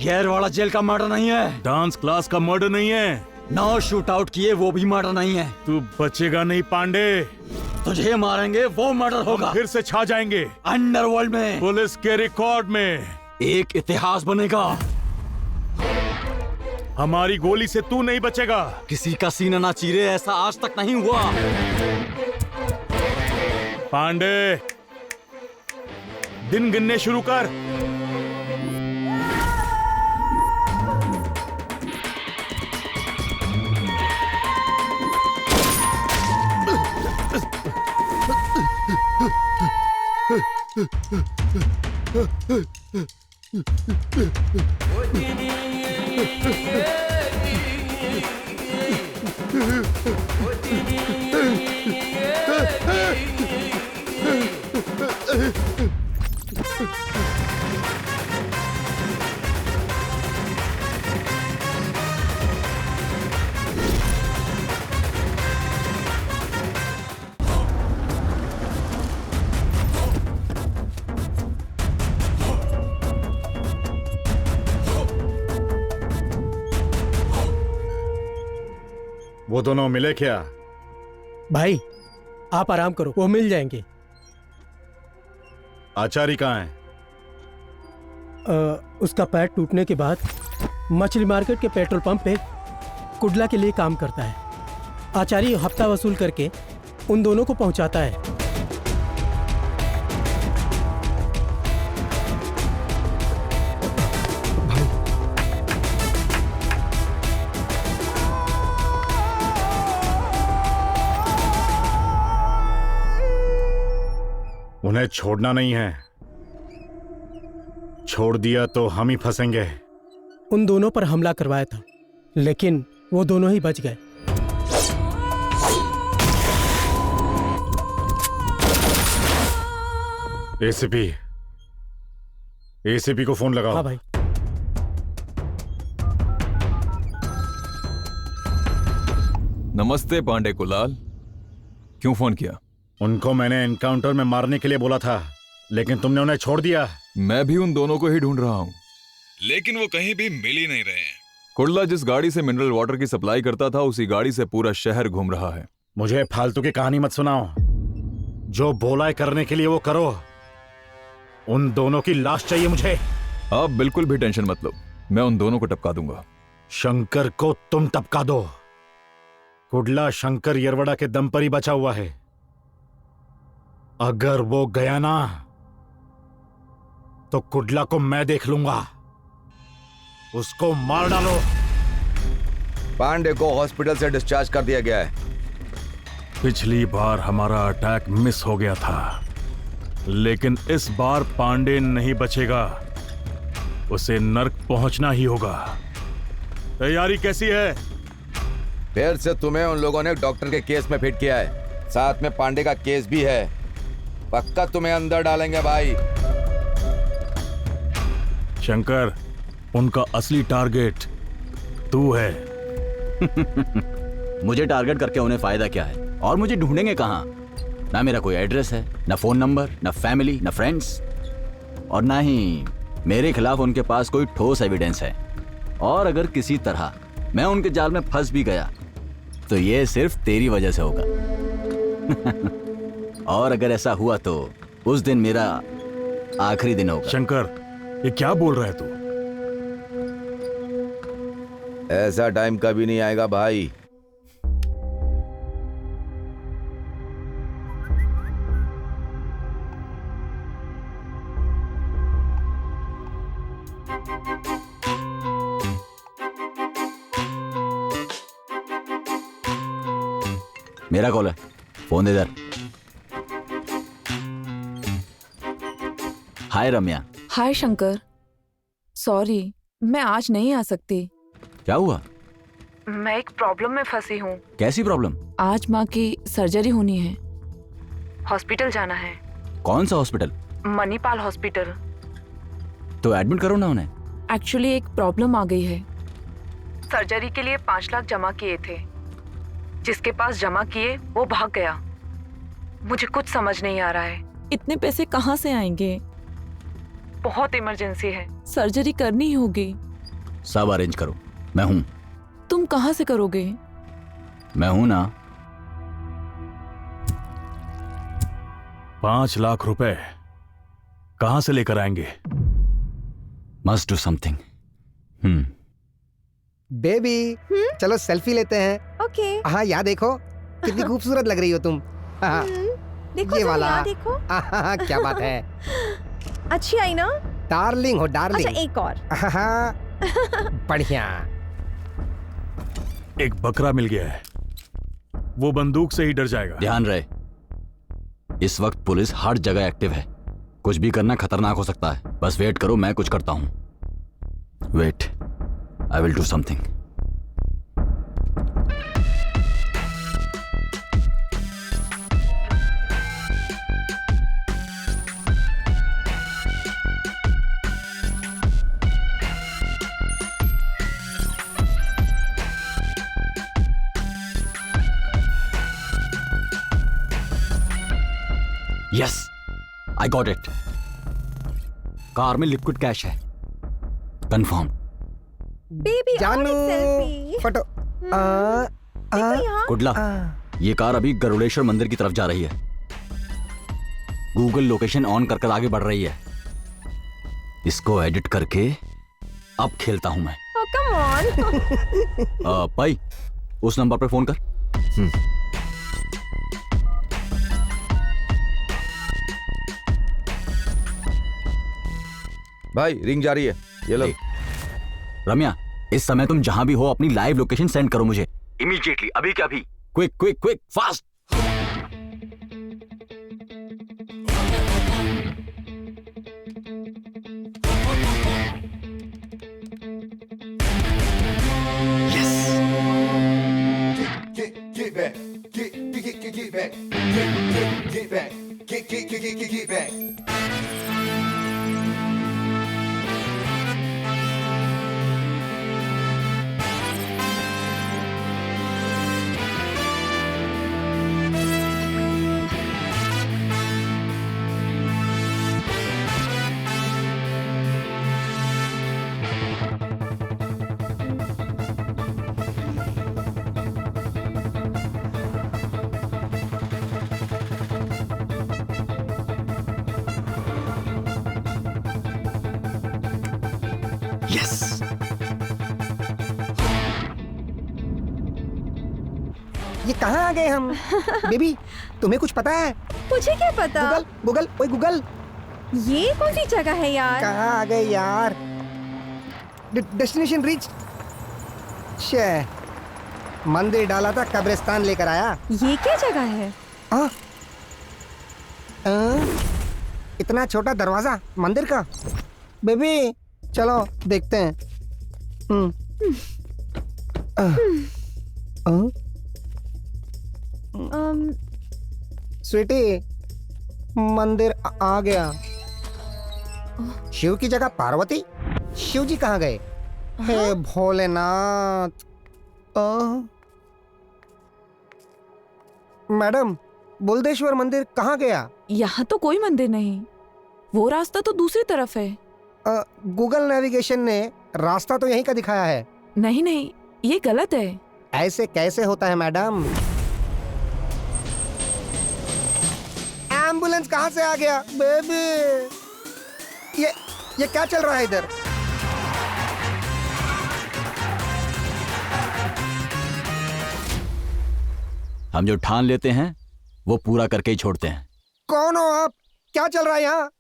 येरवाड़ा जेल का मर्डर नहीं है। डांस क्लास का मर्डर नहीं है। 9 शूट आउट किए वो भी मर्डर नहीं है। तू बचेगा नहीं पांडे। तुझे मारेंगे वो मर्डर होगा। फिर से छा जाएंगे अंडरवर्ल्ड में, पुलिस के रिकॉर्ड में। एक इतिहास बनेगा। हमारी गोली से तू नहीं बचेगा। किसी का सीना ना चीरे, ऐसा आज तक नहीं हुआ। पांडे, दिन गिनने शुरू कर। वो दोनों मिले क्या? भाई आप आराम करो, वो मिल जाएंगे। आचार्य कहाँ है? उसका पैर टूटने के बाद मछली मार्केट के पेट्रोल पंप पे कुडला के लिए काम करता है। आचार्य हफ्ता वसूल करके उन दोनों को पहुंचाता है। उन्हें छोड़ना नहीं है, छोड़ दिया तो हम ही फंसेंगे। उन दोनों पर हमला करवाया था, लेकिन वो दोनों ही बच गए। एसीपी को फोन लगाओ। हाँ भाई। नमस्ते पांडे कुलाल, क्यों फोन किया? उनको मैंने एनकाउंटर में मारने के लिए बोला था, लेकिन तुमने उन्हें छोड़ दिया। मैं भी उन दोनों को ही ढूंढ रहा हूँ, लेकिन वो कहीं भी मिल ही नहीं रहे। कुडला जिस गाड़ी से मिनरल वाटर की सप्लाई करता था, उसी गाड़ी से पूरा शहर घूम रहा है। मुझे फालतू की कहानी मत सुनाओ, जो बोला है करने के लिए वो करो। उन दोनों की लाश चाहिए मुझे। आप बिल्कुल भी टेंशन मत लो, मैं उन दोनों को टपका दूंगा। शंकर को तुम टपका दो। कुडला शंकर येरवड़ा के दम पर ही बचा हुआ है। अगर वो गया ना तो कुडला को मैं देख लूंगा। उसको मार डालो। पांडे को हॉस्पिटल से डिस्चार्ज कर दिया गया है। पिछली बार हमारा अटैक मिस हो गया था, लेकिन इस बार पांडे नहीं बचेगा। उसे नर्क पहुंचना ही होगा। तैयारी कैसी है? फिर से तुम्हें उन लोगों ने डॉक्टर के केस में फिट किया है, साथ में पांडे का केस भी है। पक्का तुम्हें अंदर डालेंगे भाई। शंकर, उनका असली टारगेट तू है। मुझे टारगेट करके उन्हें फायदा क्या है? और मुझे ढूंढेंगे कहाँ? ना मेरा कोई एड्रेस है, ना फोन नंबर, ना फैमिली, ना फ्रेंड्स, और ना ही मेरे खिलाफ उनके पास कोई ठोस एविडेंस है। और अगर किसी तरह मैं उनके जाल में फंस भी गया तो ये सिर्फ तेरी वजह से होगा। और अगर ऐसा हुआ तो उस दिन मेरा आखिरी दिन होगा। शंकर, ये क्या बोल रहा है तू? ऐसा टाइम कभी नहीं आएगा भाई। मेरा कॉल है, फोन दे इधर। हाय रम्या। हाय शंकर, सॉरी मैं आज नहीं आ सकती। क्या हुआ? मैं एक प्रॉब्लम में फंसी हूँ। कैसी प्रॉब्लम? आज माँ की सर्जरी होनी है, हॉस्पिटल जाना है। कौन सा हॉस्पिटल? मणिपाल हॉस्पिटल। तो एडमिट करो ना उन्हें। एक्चुअली एक प्रॉब्लम आ गई है। सर्जरी के लिए 5 लाख जमा किए थे, जिसके पास जमा किए वो भाग गया। मुझे कुछ समझ नहीं आ रहा है, इतने पैसे कहाँ से आएंगे? बहुत इमरजेंसी है, सर्जरी करनी ही होगी। सब अरेंज करो, मैं हूं। तुम कहाँ से करोगे? मैं हूं ना। 5 लाख रुपए कहां से लेकर आएंगे? Must do something. बेबी, चलो सेल्फी लेते हैं। ओके। हाँ, यहाँ देखो कितनी खूबसूरत लग रही हो तुम। हाँ। देखो ये जरा वाला। यहाँ देखो। क्या बात है, अच्छी आई ना? डार्लिंग हो डार्लिंग। अच्छा एक और। बढ़िया। एक बकरा मिल गया है, वो बंदूक से ही डर जाएगा। ध्यान रहे, इस वक्त पुलिस हर जगह एक्टिव है, कुछ भी करना खतरनाक हो सकता है। बस वेट करो, मैं कुछ करता हूं। Wait, I will do something. Yes, I got it. Car में लिक्विड कैश है, कंफर्म। बेबी जानू फोटो। कुडला, ये कार अभी गरुड़ेश्वर मंदिर की तरफ जा रही है। गूगल लोकेशन ऑन कर आगे बढ़ रही है। इसको एडिट करके अब खेलता हूं मैं। Come on. भाई, उस नंबर पे फोन कर। भाई रिंग जा रही है, ये लो। रम्या, इस समय तुम जहां भी हो अपनी लाइव लोकेशन सेंड करो मुझे इमीडिएटली, अभी क्या अभी। Quick quick quick, fast. Get back, get back, get back, get back. Yes, ये कहाँ आ गए हम? बेबी, तुम्हें कुछ पता है? मुझे क्या पता? गूगल गूगल, ओए गूगल, ये कौन सी जगह है यार? कहाँ आ गए यार? Destination reach. शे, मंदिर डाला था, कब्रिस्तान लेकर आया। ये क्या जगह है? इतना छोटा दरवाजा मंदिर का। बेबी चलो देखते हैं। स्वीटी, मंदिर आ गया। शिव की जगह पार्वती? शिव जी कहाँ गए? हे भोलेनाथ। मैडम, बुलदेश्वर मंदिर कहाँ गया? यहाँ तो कोई मंदिर नहीं, वो रास्ता तो दूसरी तरफ है। गूगल नेविगेशन ने रास्ता तो यहीं का दिखाया है। नहीं नहीं, ये गलत है। ऐसे कैसे होता है मैडम? एम्बुलेंस कहाँ से आ गया? बेबी, ये क्या चल रहा है इधर? हम जो ठान लेते हैं वो पूरा करके ही छोड़ते हैं। कौन हो आप? क्या चल रहा है यहाँ?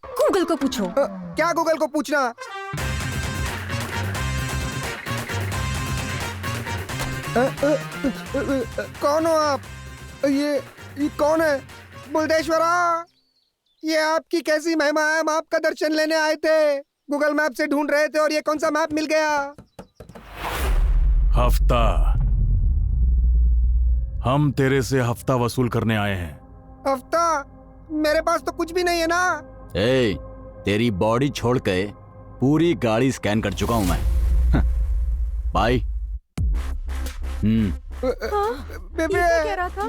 गूगल को पूछो। क्या गूगल को पूछना? कौन हो आप? ये कौन है? बुलदेश्वरा, ये आपकी कैसी महिमा है? हम आपका दर्शन लेने आए थे, गूगल मैप से ढूंढ रहे थे और ये कौन सा मैप मिल गया? हफ्ता, हम तेरे से हफ्ता वसूल करने आए हैं। हफ्ता? मेरे पास तो कुछ भी नहीं है ना। ए, तेरी बॉडी छोड़ के पूरी गाड़ी स्कैन कर चुका हूं मैं। बाय। बेबी,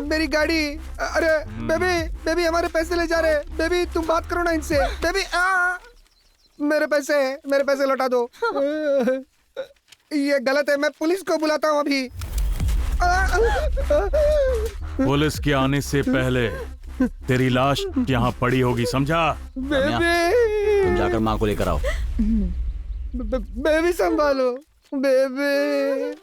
मेरी गाड़ी। अरे बेबी हमारे पैसे ले जा रहे। बेबी तुम बात करो ना इनसे। बेबी मेरे पैसे लौटा दो। ये गलत है, मैं पुलिस को बुलाता हूँ अभी। पुलिस के आने से पहले तेरी लाश यहाँ पड़ी होगी, समझा? बेबी, तुम जाकर माँ को लेकर आओ। बेबी संभालो बेबी।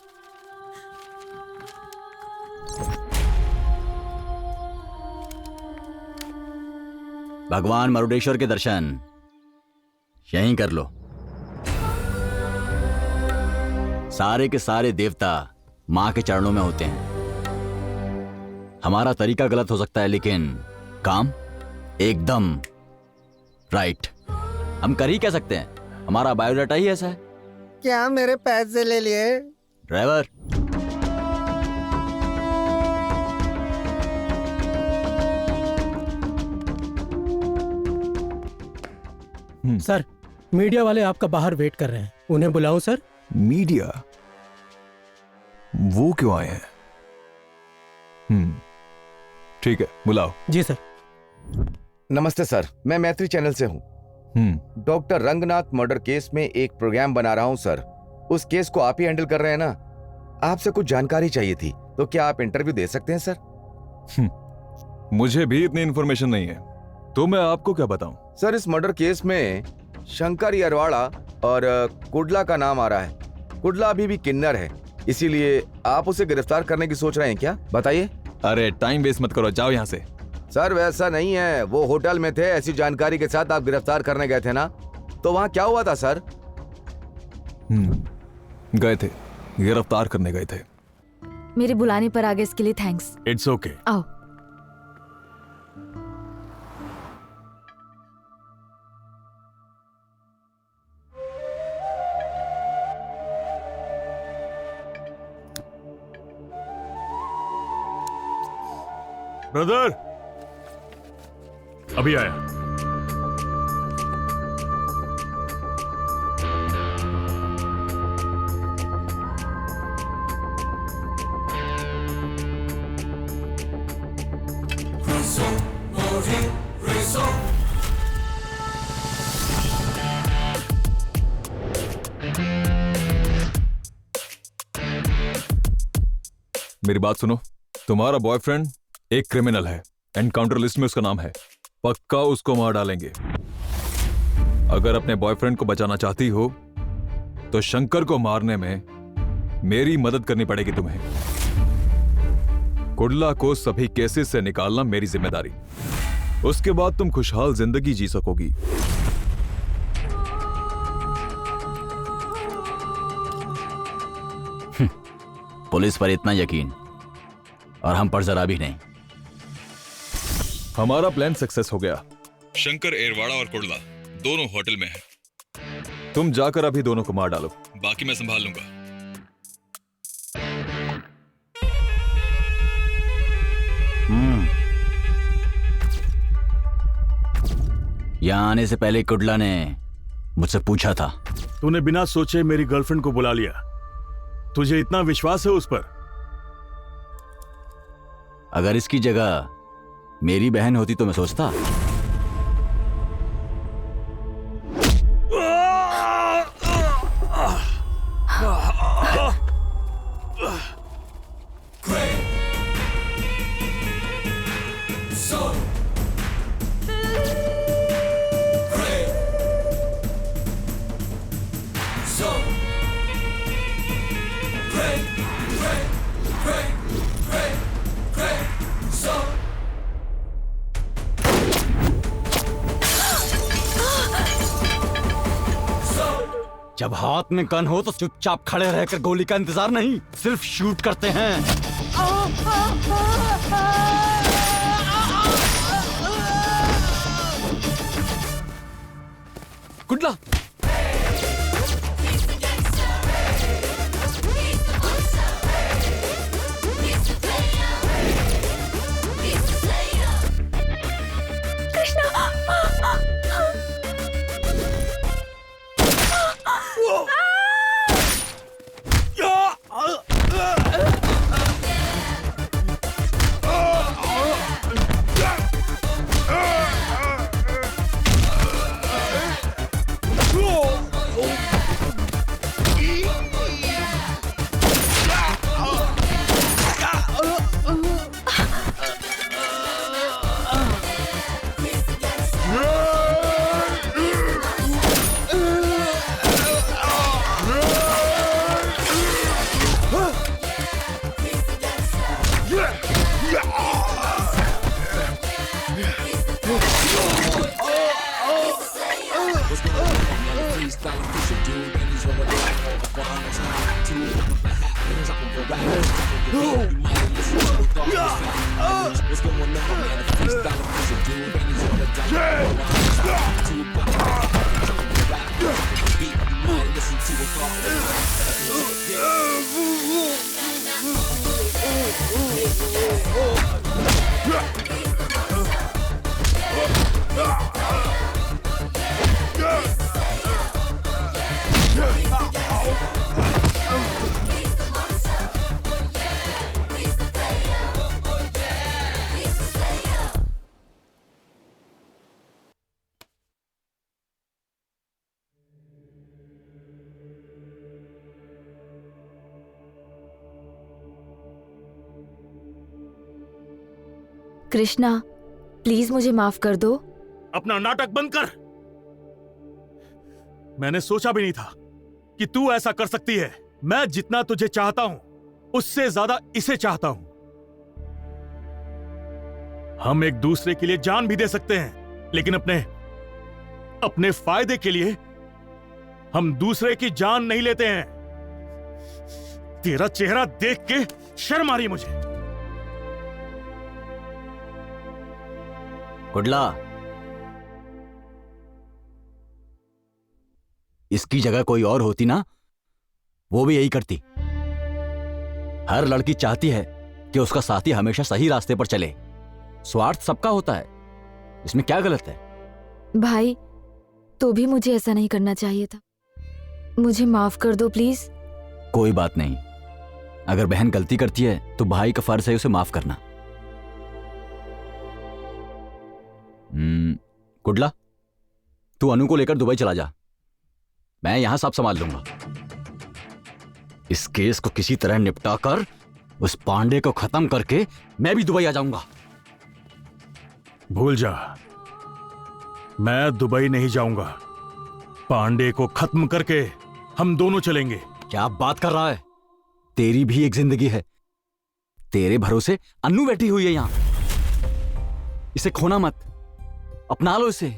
भगवान मरुडेश्वर के दर्शन यहीं कर लो। सारे के सारे देवता मां के चरणों में होते हैं। हमारा तरीका गलत हो सकता है लेकिन काम एकदम राइट। हम कर ही क्या सकते हैं, हमारा बायोडाटा ही ऐसा है। क्या मेरे पैसे ले लिए? ड्राइवर, सर मीडिया वाले आपका बाहर वेट कर रहे हैं, उन्हें बुलाऊं सर? मीडिया? वो क्यों आए हैं? ठीक है, बुलाओ। जी सर। नमस्ते सर, मैं मैत्री चैनल से हूँ। डॉक्टर रंगनाथ मर्डर केस में एक प्रोग्राम बना रहा हूँ सर। उस केस को आप ही हैंडल कर रहे हैं ना? आपसे कुछ जानकारी चाहिए थी, तो क्या आप इंटरव्यू दे सकते हैं सर? मुझे भी इतनी इन्फॉर्मेशन नहीं है, तो मैं आपको क्या बताऊं? सर, इस मर्डर केस में शंकर अरवाड़ा और कुडला का नाम आ रहा है। कुडला अभी भी किन्नर है, इसीलिए आप उसे गिरफ्तार करने की सोच रहे हैं क्या? बताइए। अरे टाइम वेस्ट मत करो, जाओ यहाँ से। सर वैसा नहीं है, वो होटल में थे, ऐसी जानकारी के साथ आप गिरफ्तार करने गए थे ना, तो वहाँ क्या हुआ था सर? गए थे, गिरफ्तार करने गए थे। मेरे बुलाने पर आगे इसके लिए थैंक्स। It's okay. आओ। ब्रदर, अभी आया। मेरी बात सुनो, तुम्हारा बॉयफ्रेंड एक क्रिमिनल है, एनकाउंटर लिस्ट में उसका नाम है। पक्का उसको मार डालेंगे। अगर अपने बॉयफ्रेंड को बचाना चाहती हो तो शंकर को मारने में मेरी मदद करनी पड़ेगी तुम्हें। कुडला को सभी केसेस से निकालना मेरी जिम्मेदारी। उसके बाद तुम खुशहाल जिंदगी जी सकोगी। पुलिस पर इतना यकीन और हम पर जरा भी नहीं। हमारा प्लान सक्सेस हो गया। शंकर एरवाड़ा और कुडला दोनों होटल में हैं। तुम जाकर अभी दोनों को मार डालो, बाकी मैं संभाल लूंगा। यहां आने से पहले कुडला ने मुझसे पूछा था। तूने बिना सोचे मेरी गर्लफ्रेंड को बुला लिया। तुझे इतना विश्वास है उस पर? अगर इसकी जगह मेरी बहन होती तो मैं सोचता। जब हाथ में गन हो तो चुपचाप खड़े रहकर गोली का इंतजार नहीं, सिर्फ शूट करते हैं। कुडला, कृष्णा, प्लीज मुझे माफ कर दो। अपना नाटक बंद कर। मैंने सोचा भी नहीं था कि तू ऐसा कर सकती है। मैं जितना तुझे चाहता हूं उससे ज्यादा इसे चाहता हूं। हम एक दूसरे के लिए जान भी दे सकते हैं, लेकिन अपने फायदे के लिए हम दूसरे की जान नहीं लेते हैं। तेरा चेहरा देख के शर्म आ रही मुझे। कुडला, इसकी जगह कोई और होती ना, वो भी यही करती। हर लड़की चाहती है कि उसका साथी हमेशा सही रास्ते पर चले। स्वार्थ सबका होता है, इसमें क्या गलत है? भाई, तो भी मुझे ऐसा नहीं करना चाहिए था। मुझे माफ कर दो प्लीज। कोई बात नहीं, अगर बहन गलती करती है तो भाई का फर्ज है उसे माफ करना। कुडला, तू अनु को लेकर दुबई चला जा, मैं यहां सब संभाल लूंगा। इस केस को किसी तरह निपटा कर उस पांडे को खत्म करके मैं भी दुबई आ जाऊंगा। भूल जा, मैं दुबई नहीं जाऊंगा। पांडे को खत्म करके हम दोनों चलेंगे। क्या बात कर रहा है? तेरी भी एक जिंदगी है। तेरे भरोसे अन्नू बैठी हुई है यहां। इसे खोना मत, अपना लो इसे।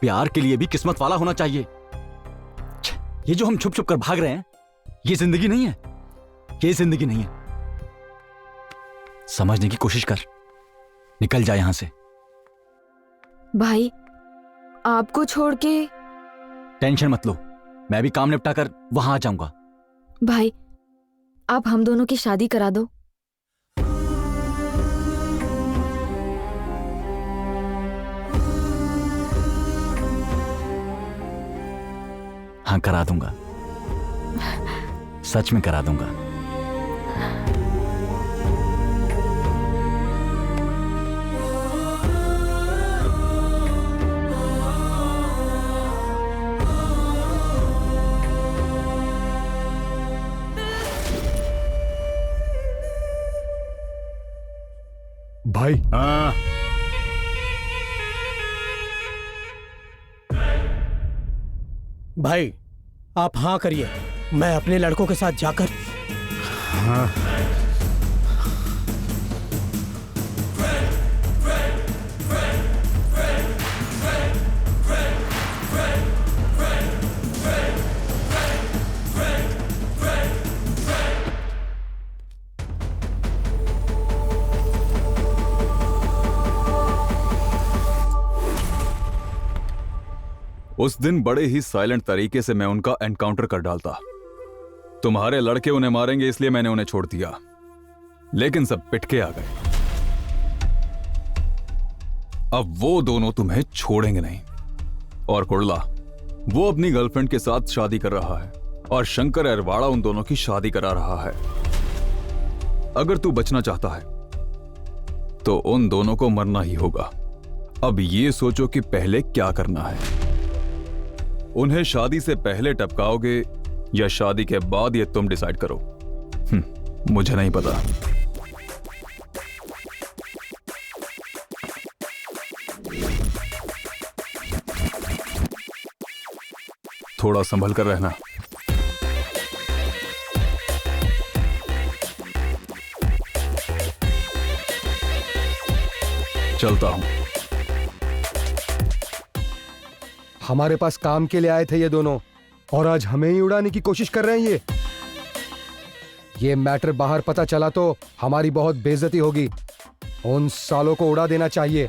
प्यार के लिए भी किस्मत वाला होना चाहिए। ये जो हम छुप छुप कर भाग रहे हैं, ये जिंदगी नहीं है। ये जिंदगी नहीं है। समझने की कोशिश कर, निकल जा यहां से। भाई, आपको छोड़ के। टेंशन मत लो, मैं भी काम निपटा कर वहां आ जाऊंगा। भाई, आप हम दोनों की शादी करा दो। हाँ, करा दूंगा, सच में करा दूंगा। भाई, हाँ, भाई आप हाँ करिए, मैं अपने लड़कों के साथ जाकर। हाँ। उस दिन बड़े ही साइलेंट तरीके से मैं उनका एनकाउंटर कर डालता। तुम्हारे लड़के उन्हें मारेंगे इसलिए मैंने उन्हें छोड़ दिया, लेकिन सब पिटके आ गए। अब वो दोनों तुम्हें छोड़ेंगे नहीं। और कुडला, वो अपनी गर्लफ्रेंड के साथ शादी कर रहा है और शंकर अरवाड़ा उन दोनों की शादी करा रहा है। अगर तू बचना चाहता है तो उन दोनों को मरना ही होगा। अब ये सोचो कि पहले क्या करना है। उन्हें शादी से पहले टपकाओगे या शादी के बाद, ये तुम डिसाइड करो। मुझे नहीं पता। थोड़ा संभल कर रहना। चलता हूं। हमारे पास काम के लिए आए थे ये दोनों, और आज हमें ही उड़ाने की कोशिश कर रहे हैं ये मैटर बाहर पता चला तो हमारी बहुत बेइज्जती होगी। उन सालों को उड़ा देना चाहिए।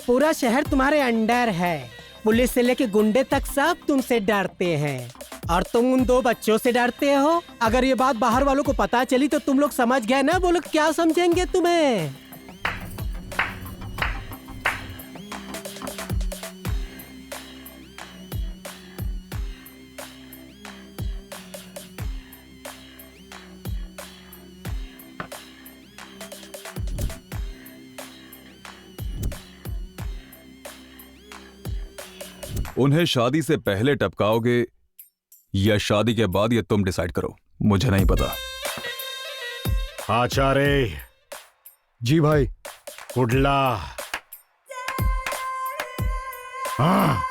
पूरा शहर तुम्हारे अंडर है। पुलिस से लेके गुंडे तक सब तुमसे डरते हैं, और तुम उन दो बच्चों से डरते हो। अगर ये बात बाहर वालों को पता चली तो तुम लोग समझ गए ना, वो लोग क्या समझेंगे तुम्हें। उन्हें शादी से पहले टपकाओगे या शादी के बाद, ये तुम डिसाइड करो, मुझे नहीं पता। आचार्य जी भाई। कुडला। हाँ।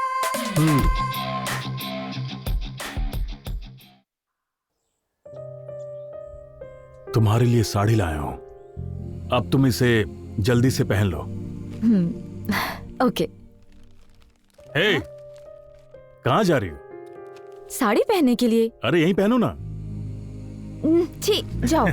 तुम्हारे लिए साड़ी लाया हूं, अब तुम इसे जल्दी से पहन लो। ओके। हे, कहां जा रही हो? साड़ी पहनने के लिए। अरे यहीं पहनो ना। ठीक, जाओ।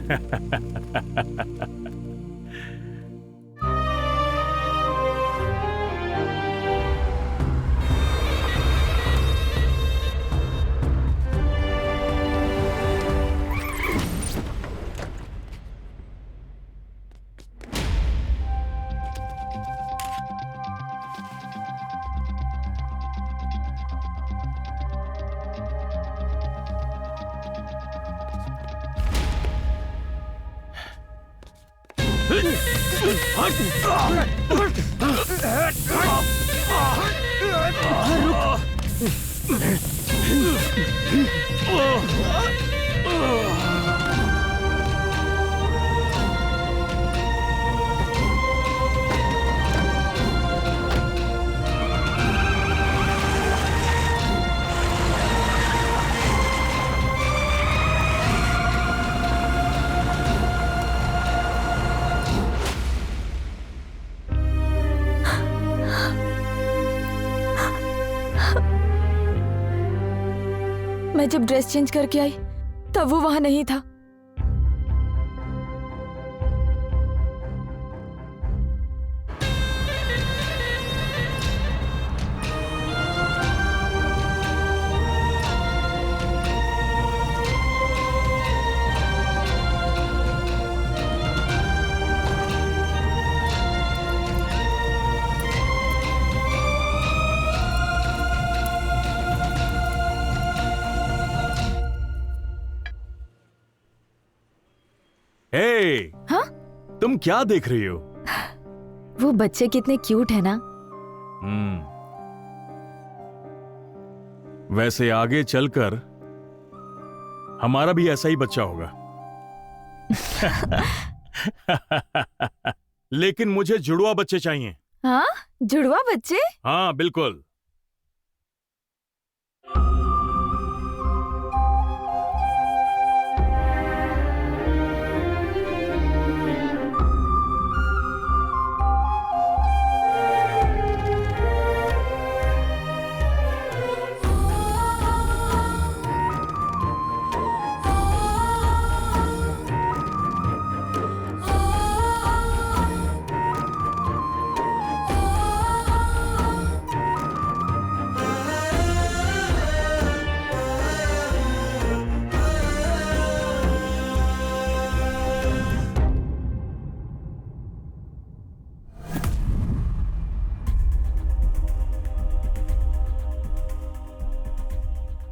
मैं जब ड्रेस चेंज करके आई तब वो वहां नहीं था। हाँ? तुम क्या देख रही हो? वो बच्चे कितने क्यूट है ना। वैसे आगे चलकर हमारा भी ऐसा ही बच्चा होगा। लेकिन मुझे जुड़वा बच्चे चाहिए। हाँ, जुड़वा बच्चे? हाँ बिल्कुल।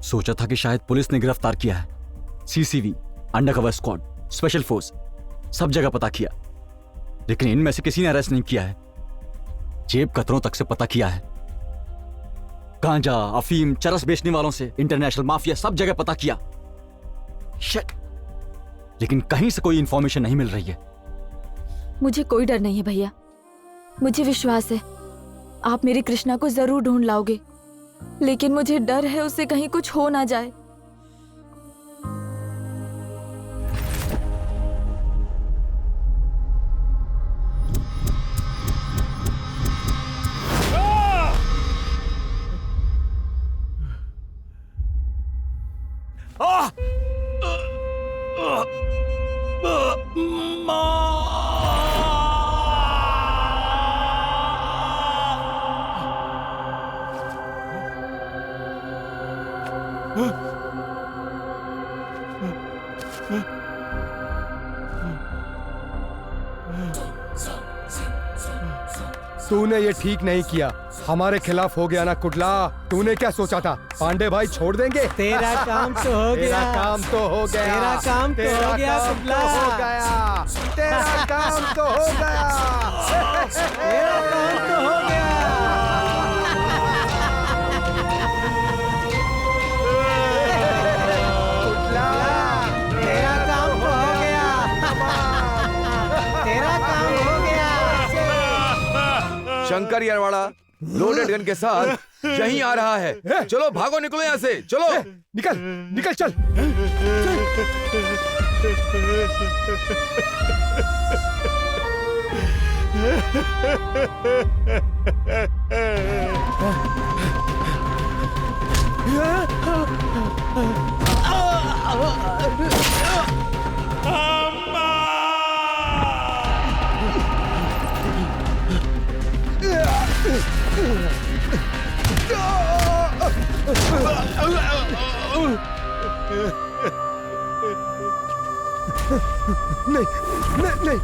सोचा था कि शायद पुलिस ने गिरफ्तार किया है। सीसीवी, अंडरकवर स्क्वाड, स्पेशल फोर्स, सब जगह पता किया, लेकिन इनमें से किसी ने अरेस्ट नहीं किया है। जेब कतरों तक से पता किया है। गांजा, अफीम, चरस बेचने वालों से इंटरनेशनल माफिया, सब जगह पता किया। शिट! लेकिन कहीं से कोई इंफॉर्मेशन नहीं मिल रही है। मुझे कोई डर नहीं है भैया, मुझे विश्वास है आप मेरी कृष्णा को जरूर ढूंढ लाओगे, लेकिन मुझे डर है उससे कहीं कुछ हो ना जाए। तूने ये ठीक नहीं किया, हमारे खिलाफ हो गया ना कुडला। तूने क्या सोचा था पांडे भाई छोड़ देंगे? तेरा काम तो हो गया। तेरा काम तो हो गया। तेरा काम तो हो गया कुडला। तेरा काम तो हो गया। तेरा काम तो हो गया। कुडला, तेरा काम तो हो गया। तेरा काम हो गया। शंकर यरवाड़ा लोडेड गन के साथ यहीं आ रहा है। चलो भागो, निकलो यहाँ से, चलो। निकल निकल, चल। नहीं नहीं नहीं।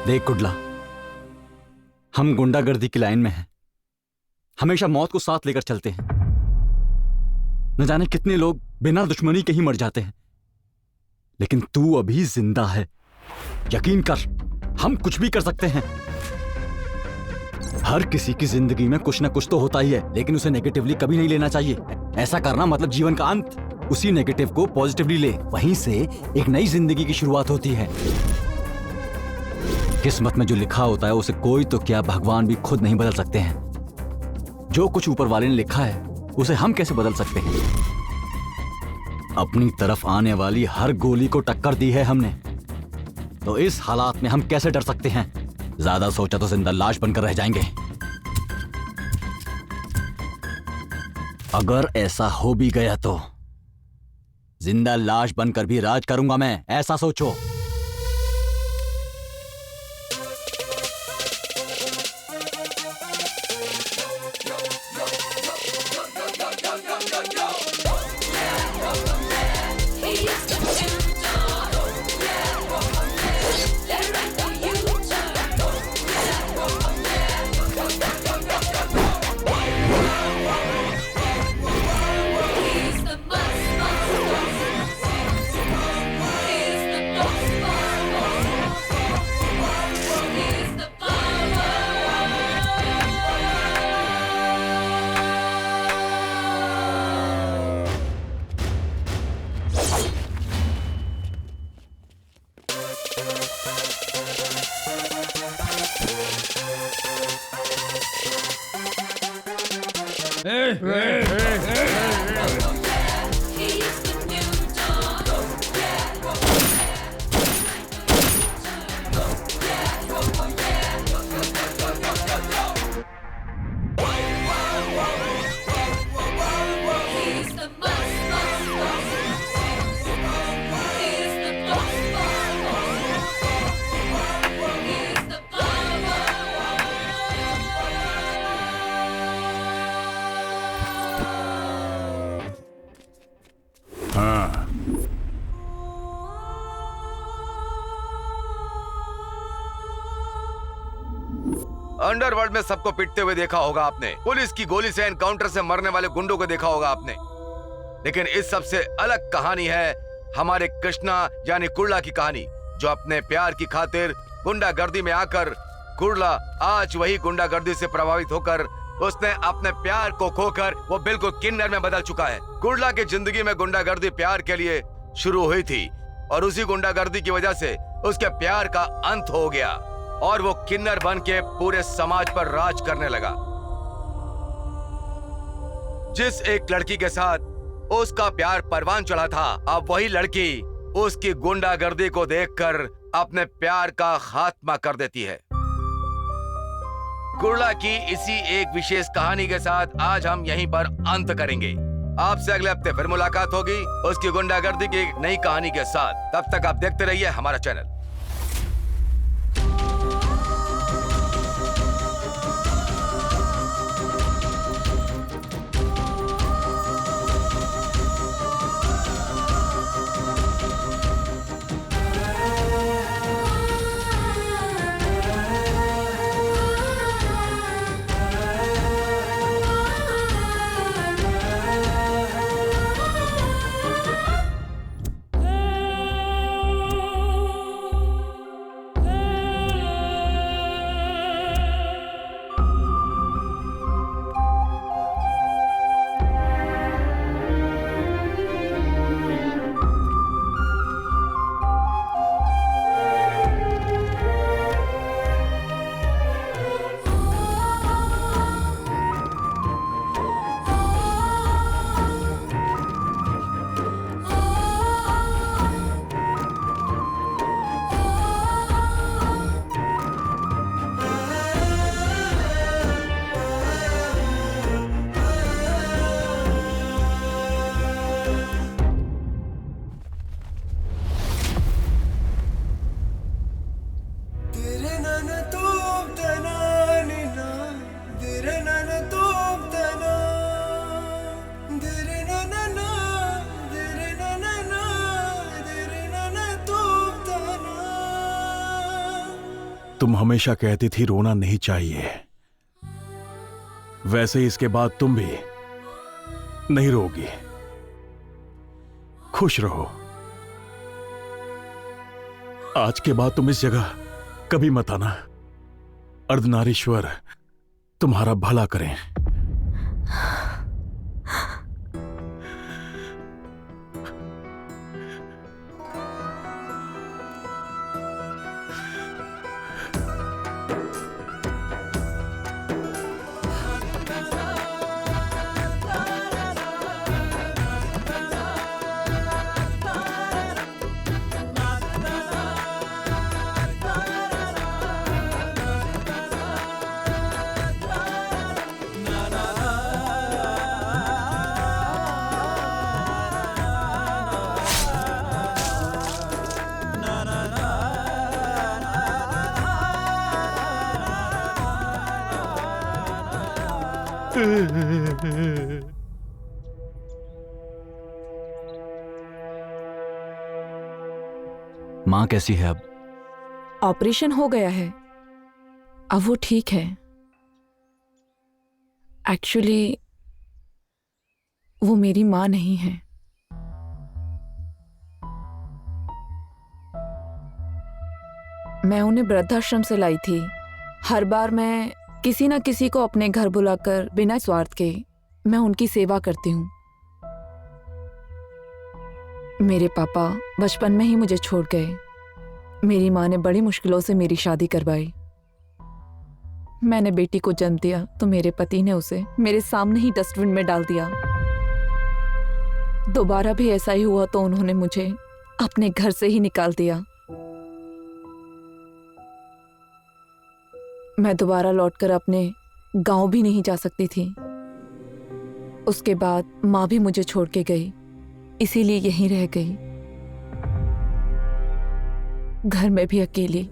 देख कुडला, हम गुंडागर्दी की लाइन में हैं। हमेशा मौत को साथ लेकर चलते हैं। न जाने कितने लोग बिना दुश्मनी के ही मर जाते हैं, लेकिन तू अभी जिंदा है। यकीन कर, हम कुछ भी कर सकते हैं। हर किसी की जिंदगी में कुछ ना कुछ तो होता ही है, लेकिन उसे नेगेटिवली कभी नहीं लेना चाहिए। ऐसा करना मतलब जीवन का अंत। उसी नेगेटिव को पॉजिटिवली ले, वहीं से एक नई जिंदगी की शुरुआत होती है। किस्मत में जो लिखा होता है उसे कोई तो क्या, भगवान भी खुद नहीं बदल सकते हैं। जो कुछ ऊपर वाले ने लिखा है उसे हम कैसे बदल सकते हैं? अपनी तरफ आने वाली हर गोली को टक्कर दी है हमने, तो इस हालात में हम कैसे डर सकते हैं? ज्यादा सोचा तो जिंदा लाश बनकर रह जाएंगे। अगर ऐसा हो भी गया तो जिंदा लाश बनकर भी राज करूंगा मैं, ऐसा सोचो। अंडरवर्ल्ड में सबको पिटते हुए देखा होगा आपने, पुलिस की गोली से, एनकाउंटर से मरने वाले गुंडों को देखा होगा आपने, लेकिन इस सबसे अलग कहानी है हमारे कृष्णा यानी कुर्ला की कहानी, जो अपने प्यार की खातिर गुंडागर्दी में आकर, कुर्ला आज वही गुंडागर्दी से प्रभावित होकर, उसने अपने प्यार को खोकर वो बिल्कुल किन्नर में बदल चुका है। कुर्ला की जिंदगी में गुंडागर्दी प्यार के लिए शुरू हुई थी और उसी गुंडागर्दी की वजह से उसके प्यार का अंत हो गया और वो किन्नर बन के पूरे समाज पर राज करने लगा। जिस एक लड़की के साथ उसका प्यार परवान चढ़ा था, अब वही लड़की उसकी गुंडागर्दी को देखकर अपने प्यार का खात्मा कर देती है। कुर्ला की इसी एक विशेष कहानी के साथ आज हम यहीं पर अंत करेंगे। आपसे अगले हफ्ते फिर मुलाकात होगी उसकी गुंडागर्दी की एक नई कहानी के साथ। तब तक आप देखते रहिए हमारा चैनल। तुम हमेशा कहती थी रोना नहीं चाहिए, वैसे ही इसके बाद तुम भी नहीं रोगी। खुश रहो। आज के बाद तुम इस जगह कभी मत आना। अर्धनारीश्वर तुम्हारा भला करें। माँ कैसी है अब? ऑपरेशन हो गया है, अब वो ठीक है। एक्चुअली वो मेरी माँ नहीं है। मैं उन्हें वृद्धाश्रम से लाई थी। हर बार मैं किसी न किसी को अपने घर बुलाकर बिना स्वार्थ के मैं उनकी सेवा करती हूँ। मेरे पापा बचपन में ही मुझे छोड़ गए। मेरी माँ ने बड़ी मुश्किलों से मेरी शादी करवाई। मैंने बेटी को जन्म दिया तो मेरे पति ने उसे मेरे सामने ही डस्टबिन में डाल दिया। दोबारा भी ऐसा ही हुआ तो उन्होंने मुझे अपने घर से ही निकाल दिया। मैं दोबारा लौटकर अपने गांव भी नहीं जा सकती थी। उसके बाद माँ भी मुझे छोड़ के गई, इसीलिए यहीं रह गई। घर में भी अकेली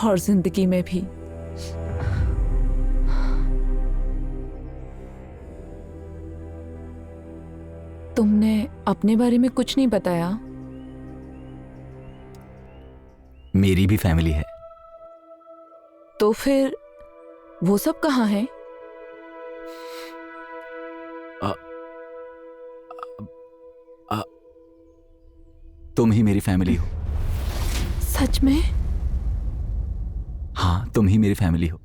और जिंदगी में भी। तुमने अपने बारे में कुछ नहीं बताया। मेरी भी फैमिली है। तो फिर वो सब कहाँ है? तुम ही मेरी फैमिली हो। सच में? हाँ, तुम ही मेरी फैमिली हो।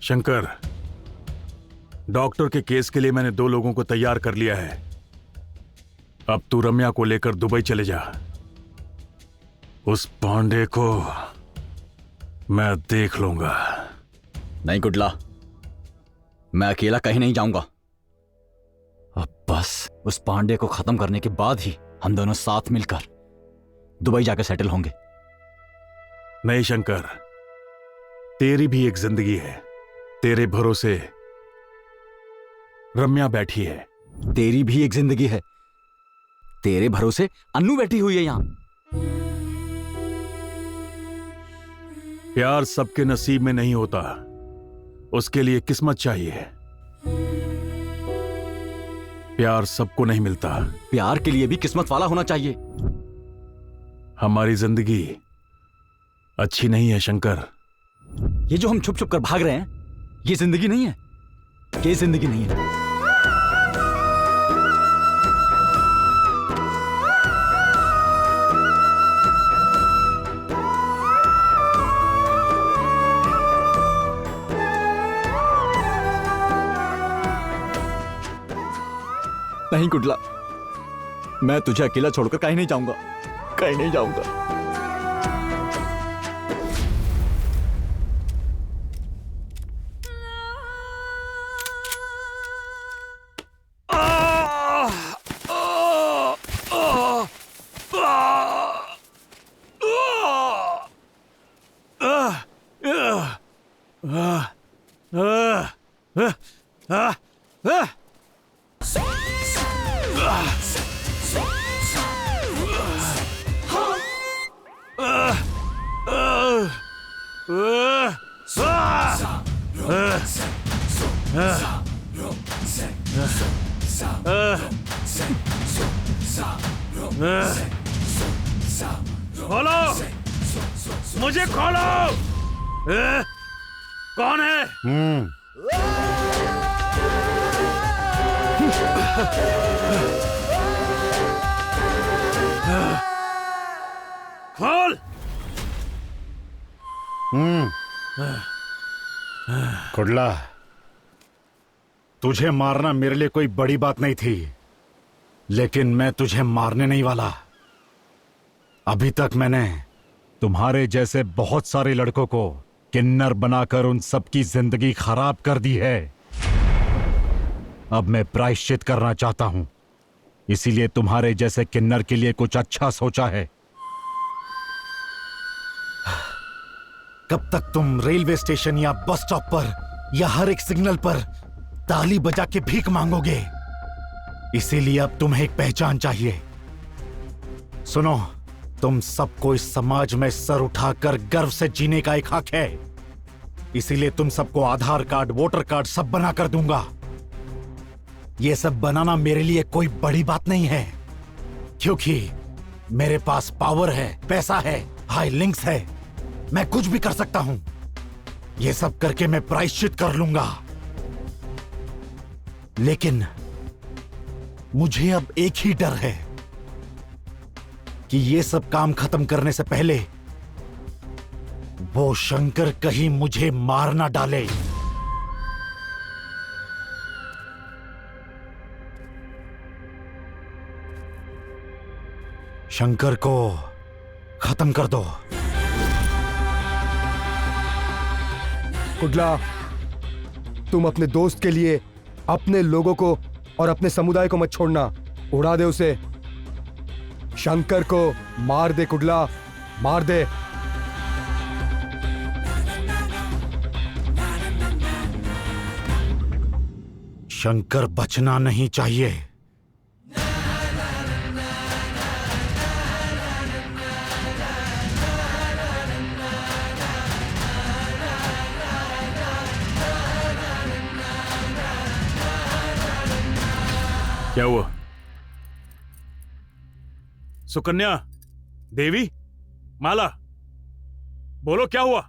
शंकर, डॉक्टर के केस के लिए मैंने 2 लोगों को तैयार कर लिया है। अब तू रम्या को लेकर दुबई चले जा। उस पांडे को मैं देख लूंगा। नहीं कुडला, मैं अकेला कहीं नहीं जाऊंगा। अब बस उस पांडे को खत्म करने के बाद ही हम दोनों साथ मिलकर दुबई जाकर सेटल होंगे। नहीं शंकर, तेरी भी एक जिंदगी है। तेरे भरोसे रम्या बैठी है। तेरी भी एक जिंदगी है। तेरे भरोसे अन्नू बैठी हुई है यहां। प्यार सबके नसीब में नहीं होता, उसके लिए किस्मत चाहिए। प्यार सबको नहीं मिलता। प्यार के लिए भी किस्मत वाला होना चाहिए। हमारी जिंदगी अच्छी नहीं है शंकर। ये जो हम छुप छुप कर भाग रहे हैं, ये जिंदगी नहीं है। ये जिंदगी नहीं है। नहीं कुडला, मैं तुझे अकेला छोड़कर कहीं नहीं जाऊंगा। कहीं नहीं जाऊंगा। खोलो, मुझे खोलो। कौन है? खोल। कुडला, तुझे मारना मेरे लिए कोई बड़ी बात नहीं थी, लेकिन मैं तुझे मारने नहीं वाला। अभी तक मैंने तुम्हारे जैसे बहुत सारे लड़कों को किन्नर बनाकर उन सबकी जिंदगी खराब कर दी है। अब मैं प्रायश्चित करना चाहता हूं, इसीलिए तुम्हारे जैसे किन्नर के लिए कुछ अच्छा सोचा है। कब तक तुम रेलवे स्टेशन या बस स्टॉप पर या हर एक सिग्नल पर ताली बजा के भीख मांगोगे? इसीलिए अब तुम्हें एक पहचान चाहिए। सुनो, तुम सबको इस समाज में सर उठाकर गर्व से जीने का एक हक है। इसीलिए तुम सबको आधार कार्ड, वोटर कार्ड सब बना कर दूंगा। ये सब बनाना मेरे लिए कोई बड़ी बात नहीं है, क्योंकि मेरे पास पावर है, पैसा है, हाई लिंक्स है। मैं कुछ भी कर सकता हूं। ये सब करके मैं प्रायश्चित कर लूंगा। लेकिन मुझे अब एक ही डर है कि ये सब काम खत्म करने से पहले वो शंकर कहीं मुझे मार ना डाले। शंकर को खत्म कर दो। कुडला, तुम अपने दोस्त के लिए अपने लोगों को और अपने समुदाय को मत छोड़ना। उड़ा दे उसे। शंकर को मार दे कुडला, मार दे। शंकर बचना नहीं चाहिए। क्या हुआ? सुकन्या, देवी, माला, बोलो क्या हुआ?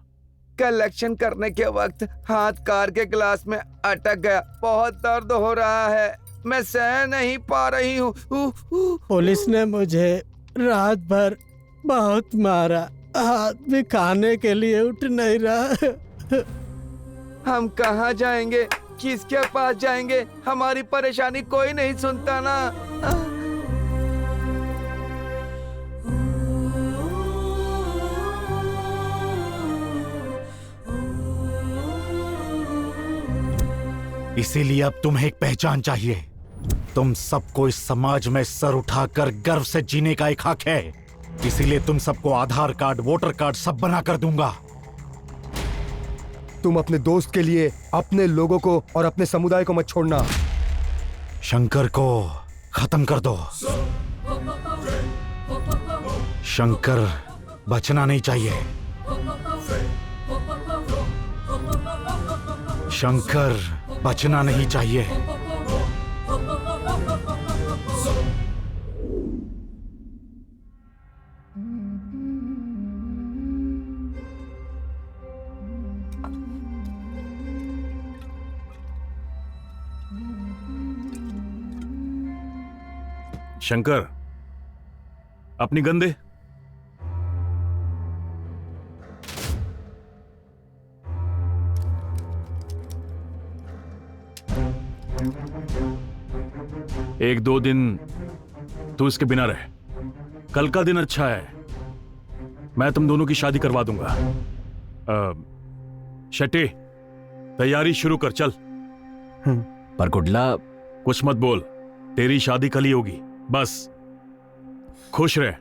कलेक्शन करने के वक्त हाथ कार के ग्लास में अटक गया। बहुत दर्द हो रहा है, मैं सह नहीं पा रही हूँ। पुलिस ने मुझे रात भर बहुत मारा, हाथ भी खाने के लिए उठ नहीं रहा। हम कहाँ जाएंगे, किसके पास जाएंगे? हमारी परेशानी कोई नहीं सुनता ना। इसीलिए अब तुम्हें एक पहचान चाहिए। तुम सबको इस समाज में सर उठाकर गर्व से जीने का एक हक है। इसीलिए तुम सबको आधार कार्ड, वोटर कार्ड सब बना कर दूंगा। तुम अपने दोस्त के लिए अपने लोगों को और अपने समुदाय को मत छोड़ना। शंकर को खत्म कर दो। शंकर बचना नहीं चाहिए। शंकर बचना नहीं चाहिए। शंकर, अपनी गन दे। एक दो दिन तू इसके बिना रहे। कल का दिन अच्छा है, मैं तुम दोनों की शादी करवा दूंगा। शेट्टी, तैयारी शुरू कर, चल। पर कुडला, कुछ मत बोल, तेरी शादी कल ही होगी, बस खुश रहे।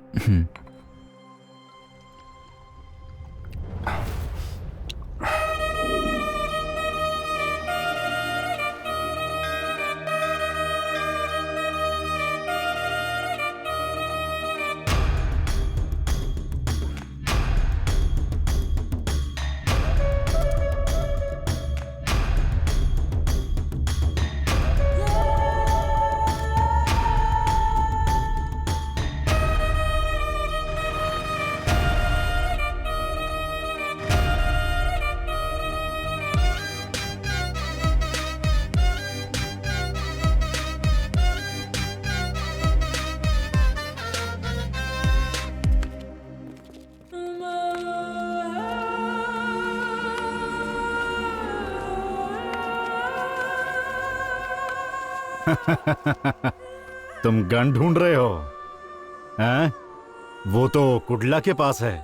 तुम गन ढूंढ रहे हो, हैं? वो तो कुडला के पास है।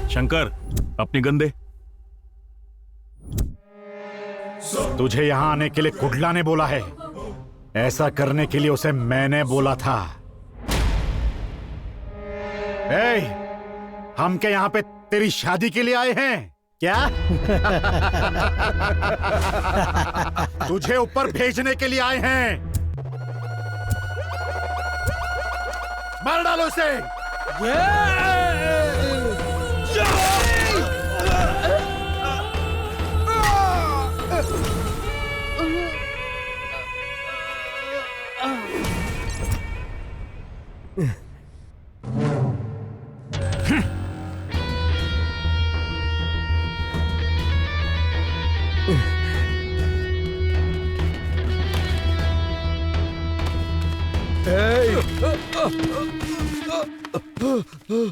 शंकर, अपनी गन दे। तुझे यहां आने के लिए कुडला ने बोला है। ऐसा करने के लिए उसे मैंने बोला था। हम क्या यहां पे तेरी शादी के लिए आए हैं क्या? तुझे ऊपर भेजने के लिए आए हैं। मार डालो इसे।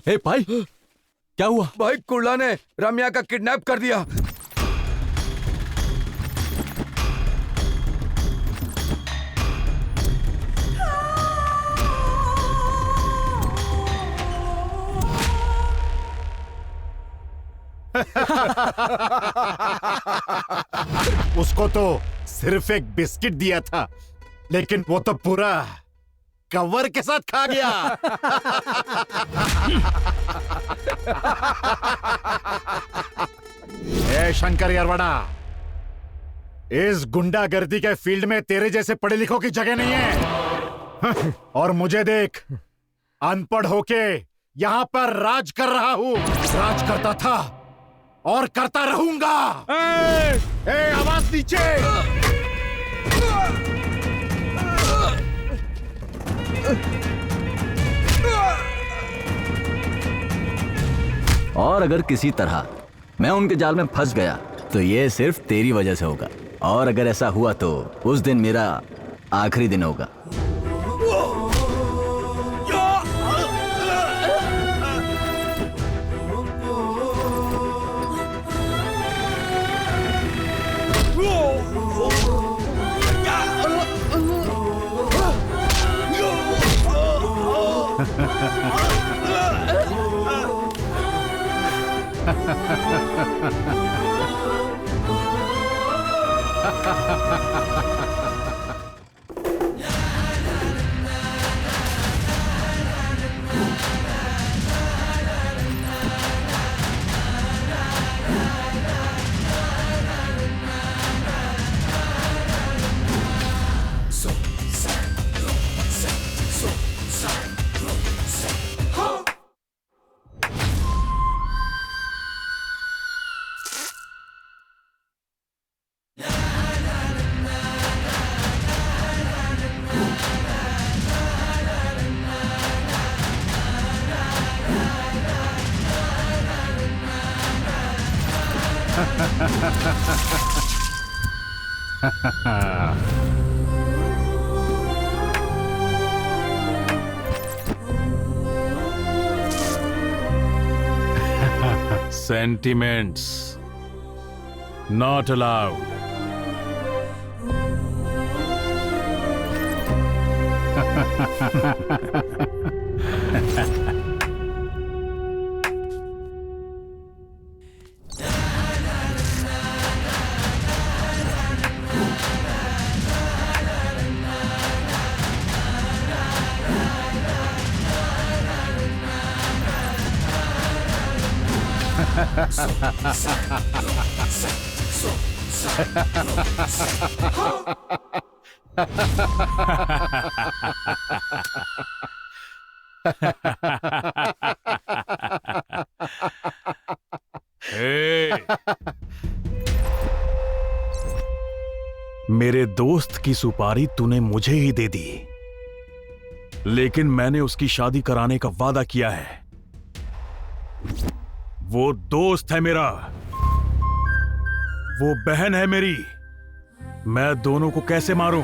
हे भाई, क्या हुआ? भाई, कुडला ने रम्या का किडनैप कर दिया। उसको तो सिर्फ एक बिस्किट दिया था, लेकिन वो तो पूरा कवर के साथ खा गया। ए शंकर यरवड़ा, इस गुंडागर्दी के फील्ड में तेरे जैसे पढ़े लिखों की जगह नहीं है। और मुझे देख, अनपढ़ होके यहां पर राज कर रहा हूं। राज करता था और करता रहूंगा। आवाज नीचे। और अगर किसी तरह मैं उनके जाल में फंस गया तो ये सिर्फ तेरी वजह से होगा, और अगर ऐसा हुआ तो उस दिन मेरा आखिरी दिन होगा। Sentiments not allowed. मेरे दोस्त की सुपारी तूने मुझे ही दे दी, लेकिन मैंने उसकी शादी कराने का वादा किया है। वो दोस्त है मेरा, वो बहन है मेरी, मैं दोनों को कैसे मारूं?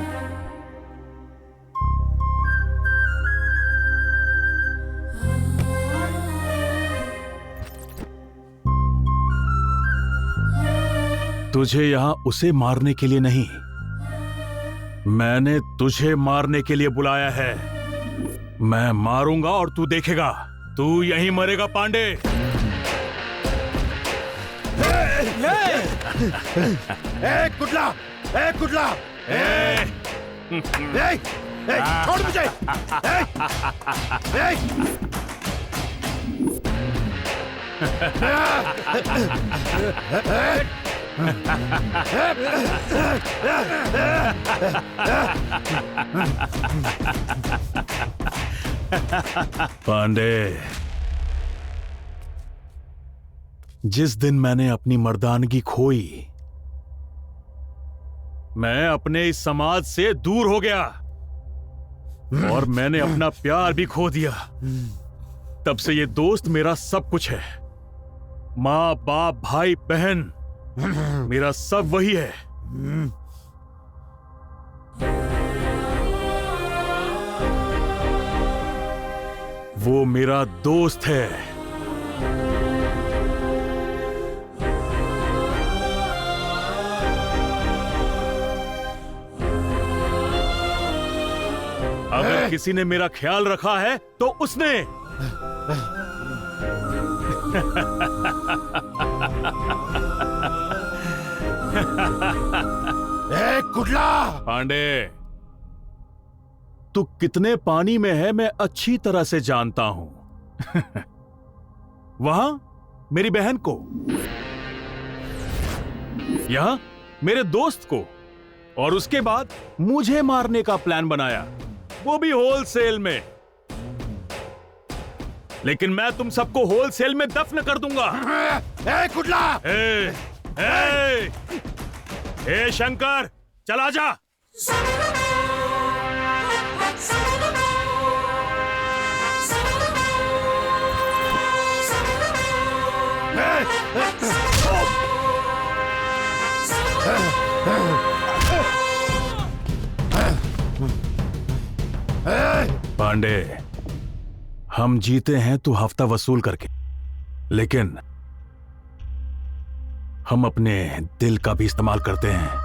तुझे यहां उसे मारने के लिए नहीं, मैंने तुझे मारने के लिए बुलाया है। मैं मारूंगा और तू देखेगा, तू यहीं मरेगा पांडे। कुटला, कुटला, छोड़ मुझे। पांडे, जिस दिन मैंने अपनी मर्दानगी खोई, मैं अपने इस समाज से दूर हो गया और मैंने अपना प्यार भी खो दिया। तब से ये दोस्त मेरा सब कुछ है। माँ बाप भाई बहन मेरा सब वही है। वो मेरा दोस्त है। अगर किसी ने मेरा ख्याल रखा है तो उसने। कुटला! पांडे, तू कितने पानी में है मैं अच्छी तरह से जानता हूं। वहां मेरी बहन को, यहां मेरे दोस्त को, और उसके बाद मुझे मारने का प्लान बनाया, वो भी होलसेल में। लेकिन मैं तुम सबको होलसेल में दफन कर दूंगा। कुटला! ए शंकर, चला जा। पांडे, हम जीते हैं तो हफ्ता वसूल करके, लेकिन हम अपने दिल का भी इस्तेमाल करते हैं।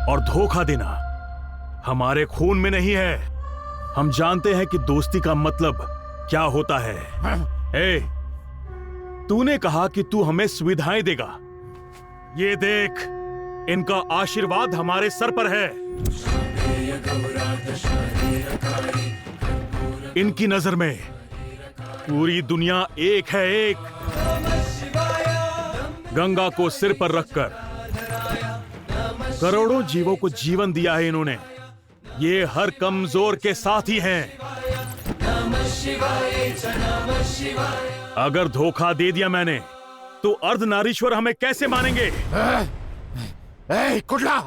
और धोखा देना हमारे खून में नहीं है। हम जानते हैं कि दोस्ती का मतलब क्या होता है। ए, तूने कहा कि तू हमें सुविधाएं देगा। ये देख, इनका आशीर्वाद हमारे सर पर है। इनकी नजर में पूरी दुनिया एक है, एक। गंगा को सिर पर रखकर करोड़ों जीवों को जीवन दिया है इन्होंने। ये हर कमजोर के साथी हैं। अगर धोखा दे दिया मैंने, तो अर्धनारीश्वर हमें कैसे मानेंगे? कुडला!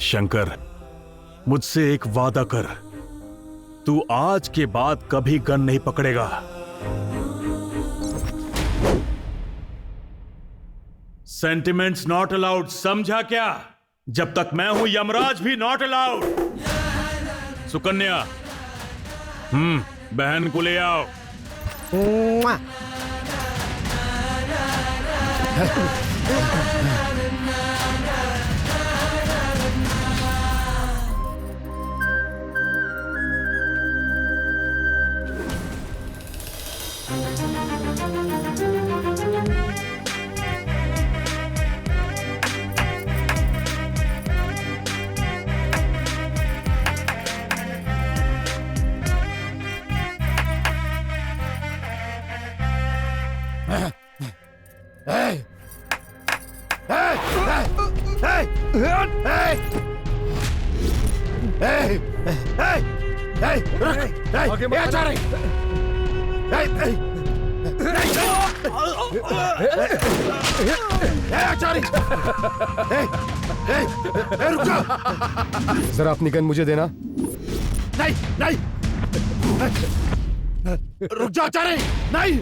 शंकर, मुझसे एक वादा कर। तू आज के बाद कभी गन नहीं पकड़ेगा। सेंटिमेंट्स नॉट अलाउड, समझा क्या? जब तक मैं हूं, यमराज भी नॉट अलाउड। सुकन्या, बहन को ले आओ। जरा अपनी गन मुझे देना। नहीं नहीं, रुक जा आचार्य, नहीं।